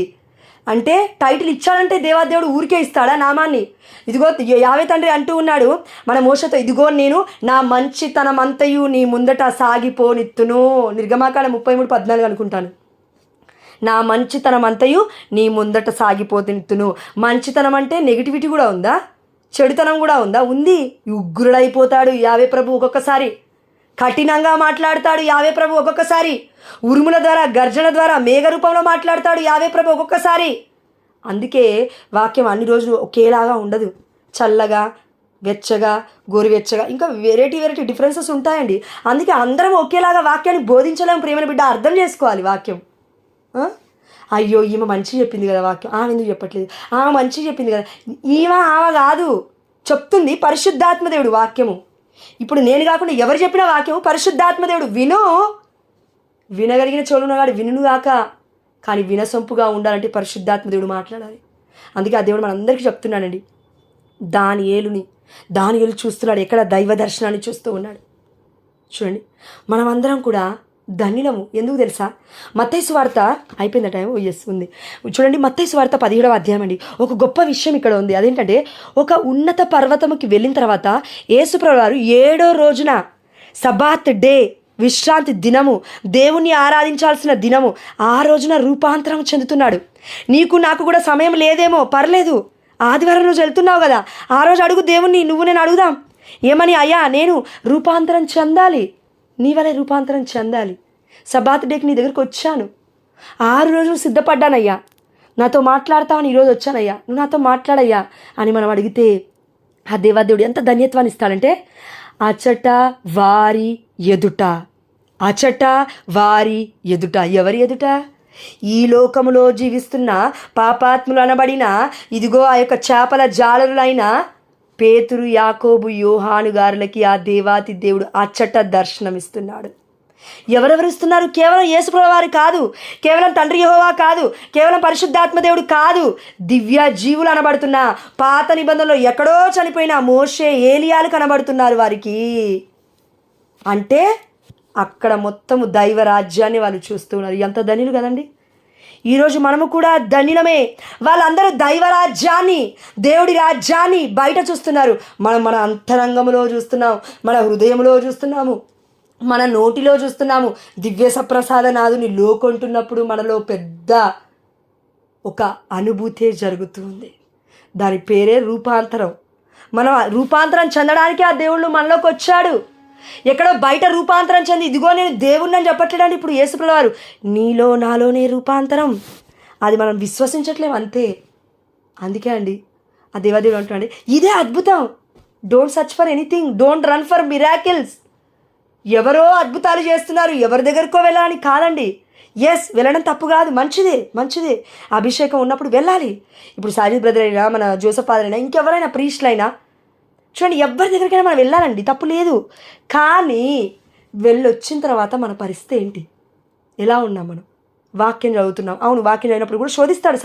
అంటే టైటిల్ ఇచ్చాడంటే దేవాదేవుడు ఊరికే ఇస్తాడా నామాన్ని? ఇదిగో యావే తండ్రి అంటూ ఉన్నాడు మన మోషతో, ఇదిగో నేను నా మంచితనం అంతయు నీ ముందట సాగిపోనిత్తును. నిర్గమాకాండం 33:14 అనుకుంటాను. నా మంచితనం అంతయు నీ ముందట సాగిపోనిత్తును. మంచితనం అంటే నెగిటివిటీ కూడా ఉందా? చెడుతనం కూడా ఉందా? ఉంది. ఉగ్రుడైపోతాడు యావే ప్రభు ఒక్కొక్కసారి, కఠినంగా మాట్లాడతాడు యావే ప్రభు ఒక్కొక్కసారి, ఉరుముల ద్వారా గర్జన ద్వారా మేఘ రూపంలో మాట్లాడతాడు యావే ప్రభు ఒక్కొక్కసారి. అందుకే వాక్యం అన్ని రోజులు ఒకేలాగా ఉండదు. చల్లగా, వెచ్చగా, గోరువెచ్చగా, ఇంకా వెరైటీ డిఫరెన్సెస్ ఉంటాయండి. అందుకే అందరం ఒకేలాగా వాక్యాన్ని బోధించలేము. ప్రేమని బిడ్డ అర్థం చేసుకోవాలి వాక్యం. అయ్యో ఈమె మంచి చెప్పింది కదా వాక్యం, ఆమె ఎందుకు చెప్పట్లేదు, ఆమె మంచి చెప్పింది కదా, ఆమె కాదు చెప్తుంది పరిశుద్ధాత్మదేవుడు వాక్యము. ఇప్పుడు నేను కాకుండా ఎవరు చెప్పిన వాక్యము పరిశుద్ధాత్మదేవుడు. వినగలిగిన చెవులున్నవాడు వినుగాక, కానీ వినసొంపుగా ఉండాలంటే పరిశుద్ధాత్మదేవుడు మాట్లాడాలి. అందుకే ఆ దేవుడు మనందరికీ చెప్తున్నాడండి. దానియేలు చూస్తున్నాడు, ఎక్కడ దైవ దర్శనాన్ని చూస్తూ ఉన్నాడు. చూడండి, మనమందరం కూడా ధన్యులము. ఎందుకు తెలుసా? మత్తయి సువార్త అయిపోయింది టైం, ఉంది. చూడండి, మత్తయి సువార్త 17వ అధ్యాయం అండి. ఒక గొప్ప విషయం ఇక్కడ ఉంది. అదేంటంటే ఒక ఉన్నత పర్వతముకి వెళ్ళిన తర్వాత యేసుప్రభువు వారు 7వ రోజున, సబాత్ డే, విశ్రాంతి దినము, దేవుణ్ణి ఆరాధించాల్సిన దినము, ఆ రోజున రూపాంతరం చెందుతున్నాడు. నీకు నాకు కూడా సమయం లేదేమో, పర్లేదు, ఆదివారం రోజు వెళ్తున్నావు కదా, ఆ రోజు అడుగు దేవుణ్ణి, నువ్వు నేను అడుగుదాం ఏమని, అయ్యా నేను రూపాంతరం చెందాలి, నీ వలే రూపాంతరం చెందాలి, సబాత్ డేకి నీ దగ్గరికి వచ్చాను, 6 రోజులు సిద్ధపడ్డానయ్యా, నాతో మాట్లాడతావని ఈరోజు వచ్చానయ్యా, నువ్వు నాతో మాట్లాడయ్యా అని మనం అడిగితే ఆ దేవాదేవుడు ఎంత ధన్యత్వాన్ని ఇస్తాడంటే, అచట వారి ఎదుట, ఎవరి ఎదుట? ఈ లోకములో జీవిస్తున్న పాపాత్ములు అనబడిన ఇదిగో ఆ యొక్క చేపల జాలరులైన పేతురు, యాకోబు, యోహాను గారులకి ఆ దేవాతి దేవుడు అచ్చట దర్శనమిస్తున్నాడు. ఎవరెవరు ఇస్తున్నారు? కేవలం యేసుప్రభువు వారు కాదు, కేవలం తండ్రి యెహోవా కాదు, కేవలం పరిశుద్ధాత్మ దేవుడు కాదు, దివ్య జీవులు అనబడుతున్న పాత నిబంధనలో ఎక్కడో చనిపోయిన మోషే, ఏలియాలు కనబడుతున్నారు వారికి. అంటే అక్కడ మొత్తము దైవ రాజ్యాన్ని వాళ్ళు చూస్తున్నారు. ఎంత ధన్యులు కదండి. ఈరోజు మనము కూడా ధన్యులమే. వాళ్ళందరూ దైవరాజ్యాన్ని, దేవుడి రాజ్యాన్ని బయట చూస్తున్నారు. మనం మన అంతరంగంలో చూస్తున్నాం, మన హృదయంలో చూస్తున్నాము, మన నోటిలో చూస్తున్నాము. దివ్య సప్రసాద నాదుని లోకొంటున్నప్పుడు మనలో పెద్ద ఒక అనుభూతే జరుగుతుంది. దాని పేరే రూపాంతరం. మనం రూపాంతరం చెందడానికి ఆ దేవుళ్ళు మనలోకి వచ్చాడు. ఎక్కడో బయట రూపాంతరం చెంది ఇదిగో నేను దేవుణ్ణి అని చెప్పట్లేదండి. ఇప్పుడు యేసుప్రభువు వారు నీలో నాలోనే రూపాంతరం, అది మనం విశ్వసించట్లేము అంతే. అందుకే అండి ఆ దేవాదేవుడు అంటున్నాడు, ఇదే అద్భుతం. Don't search for anything, don't run for miracles. ఎవరో అద్భుతాలు చేస్తున్నారు, ఎవరి దగ్గరకో వెళ్ళాలని కాదండి. వెళ్ళడం తప్పు కాదు, మంచిదే. అభిషేకం ఉన్నప్పుడు వెళ్ళాలి. ఇప్పుడు సాజిద్ బ్రదర్ అయినా, మన జోసఫ్ ఫాదర్ అయినా, ఇంకెవరైనా ప్రీస్టులైనా చూడండి, ఎవరి దగ్గరికైనా మనం వెళ్ళాలండి, తప్పు లేదు. కానీ వెళ్ళొచ్చిన తర్వాత మన పరిస్థితి ఏంటి? ఎలా ఉన్నాం మనం? వాక్యం చదువుతున్నాం, అవును, వాక్యం చదివినప్పుడు కూడా శోధిస్తాడు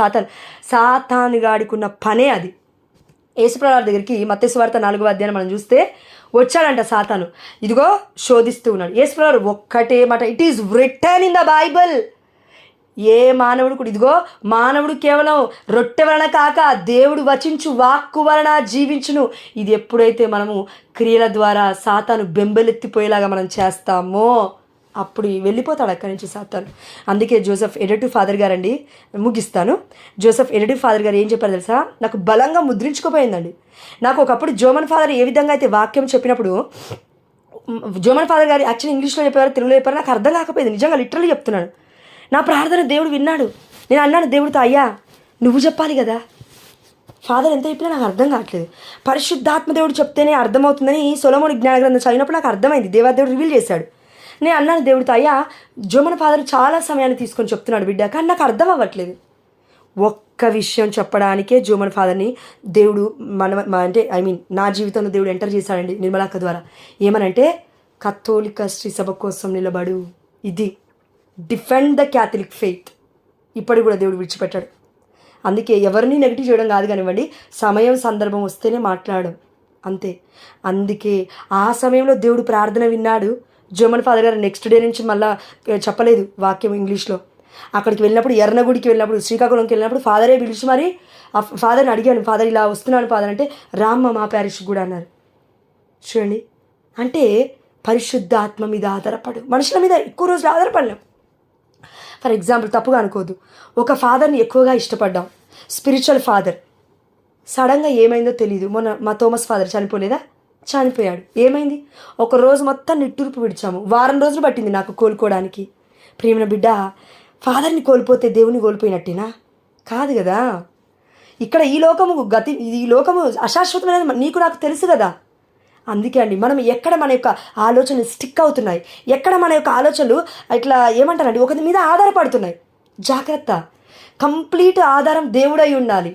సాతాను గాడికున్న పనే అది. యేసుప్రభువు దగ్గరికి మత్తయి సువార్త 4వ అధ్యాయం మనం చూస్తే వచ్చాడంట సాతాను, ఇదిగో శోధిస్తూ ఉన్నాడు. యేసుప్రభువు ఒక్కటే మాట, it is written in the Bible. ఏ మానవుడు కూడా, ఇదిగో మానవుడు కేవలం రొట్టె వలన కాక దేవుడు వచించు వాక్కు వలన జీవించును. ఇది ఎప్పుడైతే మనము క్రియల ద్వారా సాతాను బెంబెలెత్తిపోయేలాగా మనం చేస్తామో అప్పుడు వెళ్ళిపోతాడు అక్కడి నుంచి సాతాను. అందుకే జోసెఫ్ ఎడిటివ్ ఫాదర్ గారండి, ముగిస్తాను. జోసెఫ్ ఎడిటివ్ ఫాదర్ గారు ఏం చెప్పారు తెలుసా? నాకు బలంగా ముద్రించుకుపోయిందండి. నాకు ఒకప్పుడు జోమన్ ఫాదర్ ఏ విధంగా అయితే వాక్యం చెప్పినప్పుడు, జోమన్ ఫాదర్ గారు యాక్చువల్లీ ఇంగ్లీష్లో చెప్పేవారు, తెలుగులో చెప్పారు, నాకు అర్థం కాకపోయింది. నిజంగా లిటరల్లీ చెప్తున్నాను. నా ప్రార్థన దేవుడు విన్నాడు. నేను అన్నాను దేవుడితో, అయ్యా నువ్వు చెప్పాలి కదా, ఫాదర్ ఎంత చెప్పినా నాకు అర్థం కావట్లేదు. పరిశుద్ధాత్మ దేవుడు చెప్తేనే అర్థమవుతుందని సొలొమోను జ్ఞాన గ్రంథం చదివినప్పుడు నాకు అర్థమైంది. దేవాదేవుడు రివీల్ చేశాడు. నేను అన్నాను దేవుడితో, అయ్యా జోమన్ ఫాదర్ చాలా సమయాన్ని తీసుకొని చెప్తున్నాడు బిడ్డ, కానీ నాకు అర్థం అవ్వట్లేదు. ఒక్క విషయం చెప్పడానికే జోమన్ ఫాదర్ని దేవుడు అంటే నా జీవితంలో దేవుడు ఎంటర్ చేశాడండి నిర్మలాక్క ద్వారా. ఏమనంటే, కథోలిక శ్రీసభ కోసం నిలబడు, ఇది డిఫెండ్ ద క్యాథలిక్ ఫెయిత్. ఇప్పటికి కూడా దేవుడు విడిచిపెట్టాడు. అందుకే ఎవరిని నెగిటివ్ చేయడం కాదు కానివ్వండి, సమయం సందర్భం వస్తేనే మాట్లాడడం అంతే. అందుకే ఆ సమయంలో దేవుడు ప్రార్థన విన్నాడు. జోమన్ ఫాదర్ గారు నెక్స్ట్ డే నుంచి మళ్ళీ చెప్పలేదు వాక్యం ఇంగ్లీష్లో. అక్కడికి వెళ్ళినప్పుడు, ఎర్రగుడికి వెళ్ళినప్పుడు, శ్రీకాకుళంకి వెళ్ళినప్పుడు ఫాదరే పిలిచి మరి ఆ ఫాదర్ని అడిగాను, ఫాదర్ ఇలా వస్తున్నాను ఫాదర్ అంటే, రామ్మ మా ప్యారిష్ కూడా అన్నారు. చూడండి, అంటే పరిశుద్ధాత్మ మీద ఆధారపడు. మనుషుల మీద ఎక్కువ రోజులు ఆధారపడలేం. ఫర్ ఎగ్జాంపుల్, తప్పుగా అనుకోదు, ఒక ఫాదర్ని ఎక్కువగా ఇష్టపడ్డాం, స్పిరిచువల్ ఫాదర్. సడన్గా ఏమైందో తెలియదు. మొన్న మా థోమస్ ఫాదర్ చనిపోలేదా? చనిపోయాడు. ఏమైంది? ఒక రోజు మొత్తం నిట్టూర్పు విడిచాము. వారం రోజులు పట్టింది నాకు కోలుకోవడానికి. ప్రియమైన బిడ్డ, ఫాదర్ని కోల్పోతే దేవుని కోల్పోయినట్టేనా? కాదు కదా. ఇక్కడ ఈ లోకము అశాశ్వతమైనది నీకు నాకు తెలుసు కదా. అందుకే అండి, మనం ఎక్కడ మన యొక్క ఆలోచనలు స్టిక్ అవుతున్నాయి, ఎక్కడ మన యొక్క ఆలోచనలు ఇట్లా ఏమంటారండి ఒకరి మీద ఆధారపడుతున్నాయి, జాగ్రత్త. కంప్లీట్ ఆధారం దేవుడై ఉండాలి.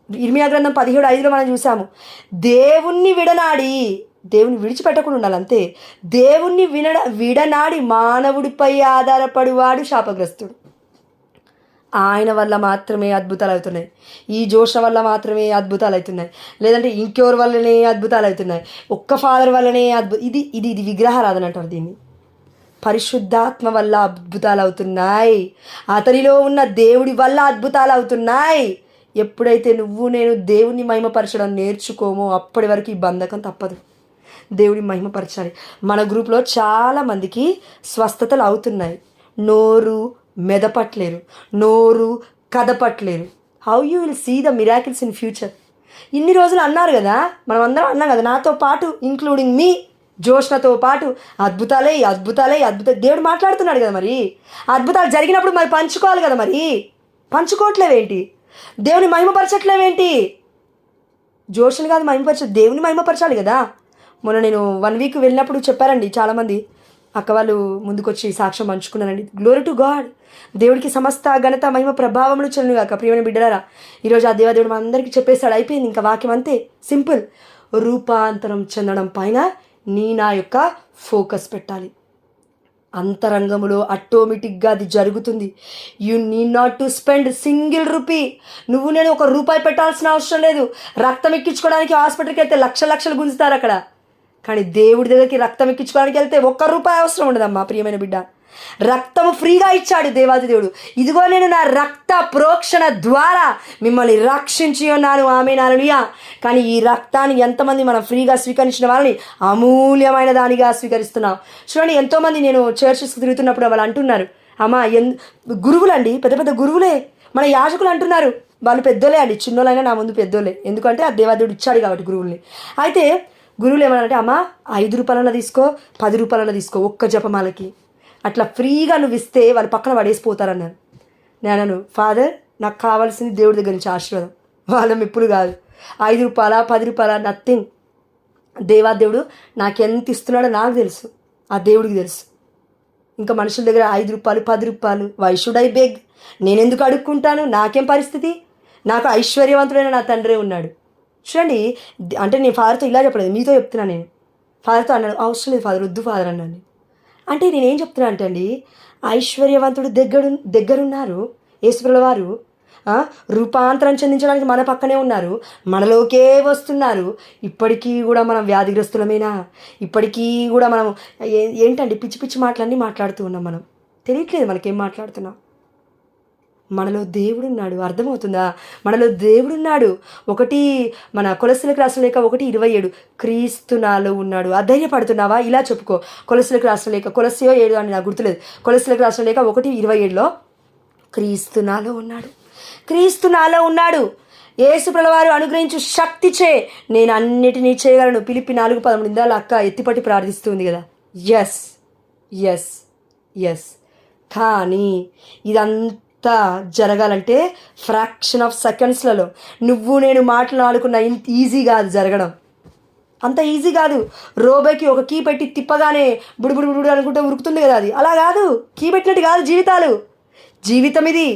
ఇర్మియా గ్రంథం 17:5 మనం చూసాము, దేవుణ్ణి విడిచిపెట్టకుండా ఉండాలి అంతే. దేవుణ్ణి విడనాడి మానవుడిపై ఆధారపడివాడు శాపగ్రస్తుడు. ఆయన వల్ల మాత్రమే అద్భుతాలు అవుతున్నాయి. ఈ జోష వల్ల మాత్రమే అద్భుతాలు అవుతున్నాయి, లేదంటే ఇంకెవరి వల్లనే అద్భుతాలు అవుతున్నాయి, ఒక్క ఫాదర్ వల్లనే ఇది విగ్రహారాధన అంటారు దీన్ని. పరిశుద్ధాత్మ వల్ల అద్భుతాలు అవుతున్నాయి, అతనిలో ఉన్న దేవుడి వల్ల అద్భుతాలు అవుతున్నాయి. ఎప్పుడైతే నేను దేవుని మహిమపరచడం నేర్చుకోమో అప్పటి వరకు ఈ బంధకం తప్పదు. దేవుని మహిమపరచాలి. మన గ్రూప్లో చాలామందికి స్వస్థతలు అవుతున్నాయి, నోరు మెదపట్లేరు, నోరు కదపట్లేరు. How you will see the miracles in future? ఇన్ని రోజులు అన్నారు కదా, మనం అందరం అన్నాం కదా, నాతో పాటు ఇంక్లూడింగ్ మీ జోష్నతో పాటు అద్భుతాలే. దేవుడు మాట్లాడుతున్నాడు కదా, మరి అద్భుతాలు జరిగినప్పుడు మరి పంచుకోవాలి కదా, మరి పంచుకోవట్లేవేంటి? దేవుని మహిమపరచట్లేవేంటి? జోష్ని కాదు మహిమపరచాలి, దేవుని మహిమపరచాలి కదా. మొన్న నేను 1 వీక్ వెళ్ళినప్పుడు చెప్పారండి చాలామంది అక్క వాళ్ళు ముందుకొచ్చి సాక్ష్యం పంచుకున్నారండి. Glory to God. దేవుడికి సమస్త ఘనత మహిమ ప్రభావములు చెల్లుగాక. ప్రియమైన బిడ్డలారా, ఈరోజు ఆ దేవదేవుడు మన అందరికీ చెప్పేస్తాడు. అయిపోయింది ఇంకా వాక్యం అంతే, సింపుల్. రూపాంతరం చెందడం పైన నా యొక్క ఫోకస్ పెట్టాలి. అంతరంగంలో ఆటోమేటిక్గా అది జరుగుతుంది. You need not to spend single rupee. నేను ₹1 పెట్టాల్సిన అవసరం లేదు. రక్తం ఎక్కించుకోవడానికి హాస్పిటల్కి వెళ్తే లక్షలు గుంజుతారు అక్కడ. కానీ దేవుడి దగ్గరికి రక్తం ఎక్కించుకోవడానికి వెళ్తే ₹1 అవసరం ఉండదమ్మా. ప్రియమైన బిడ్డ, రక్తము ఫ్రీగా ఇచ్చాడు దేవాది దేవుడు. ఇదిగో నేను నా రక్త ప్రోక్షణ ద్వారా మిమ్మల్ని రక్షించి ఉన్నాను. ఆమేన్. కానీ ఈ రక్తాన్ని ఎంతమంది మనం ఫ్రీగా స్వీకరించిన వాళ్ళని అమూల్యమైన దానిగా స్వీకరిస్తున్నాం. చూడండి, ఎంతోమంది నేను చర్చెస్కి తిరుగుతున్నప్పుడు వాళ్ళు అంటున్నారు, అమ్మా గురువులండి, పెద్ద గురువులే, మన యాజకులు అంటున్నారు, వాళ్ళు పెద్దోలే అండి, చిన్నోళ్ళైనా నా ముందు పెద్దోలే, ఎందుకంటే ఆ దేవాదేవుడు ఇచ్చాడు కాబట్టి గురువుల్ని. అయితే గురువులు ఏమన్నారంటే, అమ్మ ₹5 తీసుకో, ₹10 తీసుకో ఒక్క జపమాలకి, అట్లా ఫ్రీగా నువ్వు ఇస్తే వాళ్ళు పక్కన పడేసిపోతారన్నారు. నేను ఫాదర్, నాకు కావాల్సింది దేవుడి దగ్గర నుంచి ఆశీర్వాదం, వాళ్ళ మెప్పులు కాదు. ₹5 ₹10 నథింగ్. దేవాదేవుడు నాకెంత ఇస్తున్నాడో నాకు తెలుసు, ఆ దేవుడికి తెలుసు. ఇంకా మనుషుల దగ్గర ₹5 ₹10 వై షుడ్ ఐ బెగ్? నేనెందుకు అడుక్కుంటాను? నాకేం పరిస్థితి? నాకు ఐశ్వర్యవంతుడైన నా తండ్రే ఉన్నాడు. చూడండి, అంటే నేను ఫాదర్తో ఇలా చెప్పలేదు, మీతో చెప్తున్నా. నేను ఫాదర్తో అన్నాడు, అవసరం లేదు ఫాదర్, వద్దు ఫాదర్ అన్నాను. అంటే నేనేం చెప్తున్నా అంటే అండి, ఐశ్వర్యవంతుడు దగ్గరున్నారు యేసుప్రభుల వారు. రూపాంతరం చెందించడానికి మన పక్కనే ఉన్నారు, మనలోకే వస్తున్నారు. ఇప్పటికీ కూడా మనం వ్యాధిగ్రస్తులమేనా? ఇప్పటికీ కూడా మనం ఏంటండి పిచ్చి మాటలన్నీ మాట్లాడుతూ ఉన్నాం. మనం తెలియట్లేదు మనకేం మాట్లాడుతున్నాం. మనలో దేవుడున్నాడు. అర్థమవుతుందా? మనలో దేవుడున్నాడు. మన కొలస్సీలకు రాసిన లేఖ 1:27 క్రీస్తు నాలో ఉన్నాడు. అధైర్యపడుతున్నావా? ఇలా చెప్పుకో. కొలస్సీలకు రాసిన లేఖ, కొలస్సియో 7 అని నాకు గుర్తులేదు, కొలస్సీలకు రాసిన లేఖ 1:27లో క్రీస్తు నాలో ఉన్నాడు. యేసుప్రభుల వారు అనుగ్రహించు శక్తిచే నేను అన్నిటినీ చేయగలను. ఫిలిప్పీ 4:13 అక్క ఎత్తిపట్టి ప్రార్థిస్తుంది కదా. ఎస్. కానీ ఇదంతా ఇదంతా జరగాలంటే ఫ్రాక్షన్ ఆఫ్ సెకండ్స్లలో నువ్వు నేను మాట్లాడుకున్న ఇంత ఈజీ కాదు జరగడం, అంత ఈజీ కాదు. రోబోకి ఒక కీ పెట్టి తిప్పగానే బుడుబుడు బుడు అనుకుంటే ఉరుకుతుంది కదా, అది అలా కాదు. కీ పెట్టినట్టు కాదు జీవితాలు. జీవితం ఇది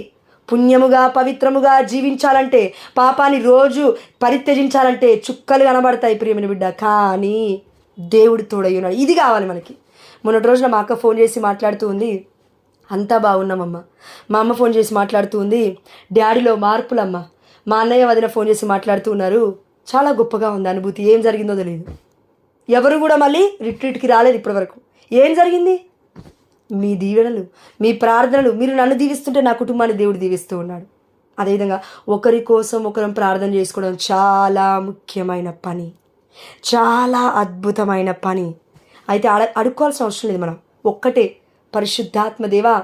పుణ్యముగా పవిత్రముగా జీవించాలంటే, పాపాన్ని రోజు పరిత్యజించాలంటే చుక్కలు కనబడతాయి ప్రియమైన బిడ్డ, కానీ దేవుడు తోడై ఉన్నాడు. ఇది కావాలి మనకి. మొన్నటి రోజున మా అక్క ఫోన్ చేసి మాట్లాడుతూ ఉంది, అంతా బాగున్నామమ్మ. మా అమ్మ ఫోన్ చేసి మాట్లాడుతూ ఉంది, డాడీలో మార్పులమ్మ. మా అన్నయ్య వదిన ఫోన్ చేసి మాట్లాడుతూ ఉన్నారు, చాలా గొప్పగా ఉంది అనుభూతి. ఏం జరిగిందో తెలియదు. ఎవరు కూడా మళ్ళీ రిట్రీట్కి రాలేదు ఇప్పటివరకు. ఏం జరిగింది? మీ దీవెనలు, మీ ప్రార్థనలు. మీరు నన్ను దీవిస్తుంటే నా కుటుంబాన్ని దేవుడు దీవిస్తూ ఉన్నాడు. అదేవిధంగా ఒకరి కోసం ఒకరం ప్రార్థన చేసుకోవడం చాలా ముఖ్యమైన పని, చాలా అద్భుతమైన పని. అయితే అడుక్కోవాల్సిన అవసరం లేదు. మనం ఒక్కటే, పరిశుద్ధాత్మ దేవా,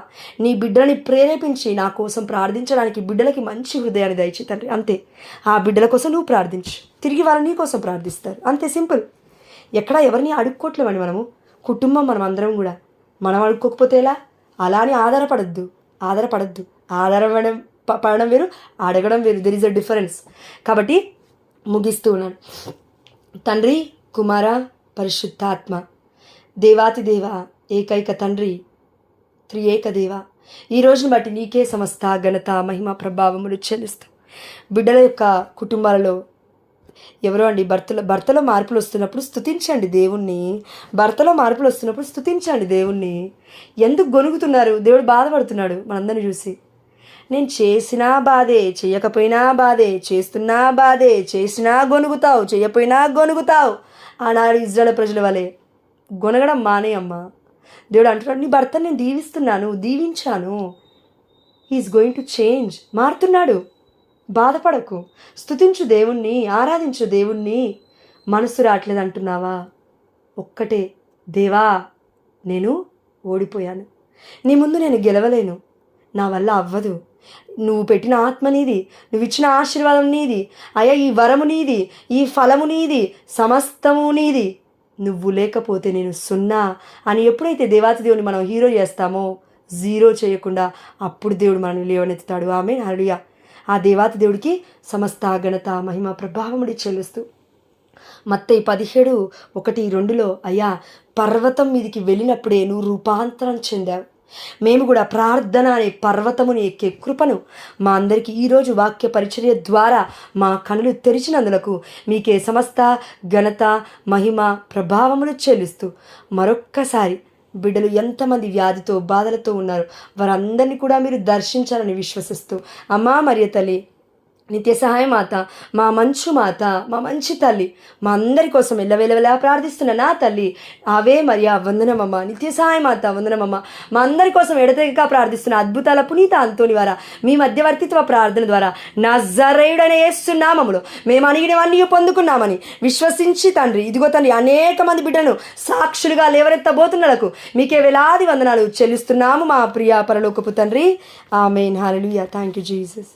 నీ బిడ్డలని ప్రేరేపించి నా కోసం ప్రార్థించడానికి బిడ్డలకి మంచి హృదయాన్ని దయచేయి తండ్రి. అంతే. ఆ బిడ్డల కోసం నువ్వు ప్రార్థించు, తిరిగి వాళ్ళు నీ కోసం ప్రార్థిస్తారు. అంతే, సింపుల్. ఎక్కడ ఎవరిని అడుక్కోవట్లేమండి మనము. కుటుంబం మనం అందరం కూడా. మనం అడుక్కోకపోతే ఎలా? అలానే ఆధారపడద్దు. పడడం వేరు, అడగడం వేరు. There is a difference. కాబట్టి ముగిస్తూ ఉన్నాను. తండ్రి, కుమార, పరిశుద్ధాత్మ, దేవాతి దేవ, ఏకైక తండ్రి, త్రియేక దేవ, ఈ రోజును బట్టి నీకే సమస్త ఘనత మహిమ ప్రభావములు చెల్లిస్తూ, బిడ్డల యొక్క కుటుంబాలలో ఎవరో అండి భర్తలో మార్పులు వస్తున్నప్పుడు స్తుతించండి దేవుణ్ణి. దేవుణ్ణి. ఎందుకు గొనుగుతున్నారు? దేవుడు బాధపడుతున్నాడు మనందరిని చూసి. నేను చేసినా బాధే, చేయకపోయినా బాధే, చేస్తున్నా బాధే, చేసినా గొనుగుతావు, చేయకపోయినా గొనుగుతావు. ఆనాడు ఇజ్రాయేల్ ప్రజల వలె గొనగడం మానే అమ్మ. దేవుడు అంటున్నాడు, నీ భర్తను నేను దీవించాను. He is going to change. మారుతున్నాడు. బాధపడకు, స్తుతించు దేవుణ్ణి, ఆరాధించు దేవుణ్ణి. మనసు రావట్లేదు అంటున్నావా? ఒక్కటే, దేవా నేను ఓడిపోయాను, నీ ముందు నేను గెలవలేను, నా వల్ల అవ్వదు. నువ్వు పెట్టిన ఆత్మ నీది, నువ్వు ఇచ్చిన ఆశీర్వాదం నీది అయ్యా, ఈ వరము నీది, ఈ ఫలము నీది, సమస్తము నీది. నువ్వు లేకపోతే నేను సున్నా అని ఎప్పుడైతే దేవాతి దేవుని మనం హీరో చేస్తామో, జీరో చేయకుండా, అప్పుడు దేవుడు మనల్ని లేవనెత్తుతాడు. ఆమె హల్లెలూయా. ఆ దేవాతి దేవుడికి సమస్త ఘనత మహిమ ప్రభావముడి చెల్లిస్తూ, మత్తయి 17:1-2 అయ్యా, పర్వతం మీదికి వెళ్ళినప్పుడే నువ్వు రూపాంతరం చెందావు. మేము కూడా ప్రార్థన అనే పర్వతముని ఎక్కే కృపను మా అందరికీ ఈరోజు వాక్య పరిచర్య ద్వారా మా కనులు తెరిచినందులకు మీకే సమస్త ఘనత మహిమ ప్రభావములు చెల్లిస్తూ, మరొక్కసారి బిడ్డలు ఎంతమంది వ్యాధితో బాధలతో ఉన్నారు వారందరినీ కూడా మీరు దర్శించాలని విశ్వసిస్తూ, అమ్మా మరియ తల్లి, నిత్య సహాయ మాత, మా మంచు మాత, మా మంచి తల్లి, మా అందరి కోసం ఎల్లవేళలా ప్రార్థిస్తున్న నా తల్లి, అవే మరియా వందనమమ్మ. నిత్య సహాయ మాత వందనమమ్మ. మా అందరి కోసం ఎడతెగక ప్రార్థిస్తున్న అద్భుతాల పునీత అంతోని వారా మీ మధ్యవర్తిత్వ ప్రార్థన ద్వారా నజరేయుడనే యేసు నామములో మేము అడిగినవన్నీ పొందుకున్నామని విశ్వసించి తండ్రి, ఇదిగో తండ్రి, అనేక మంది బిడ్డలను సాక్షులుగా లేవనెత్తబోతున్నలకు మీకే వేలాది వందనాలు చెల్లిస్తున్నాము మా ప్రియ పరలోకపు తండ్రి. ఆమేన్. హల్లెలూయా. Thank you Jesus.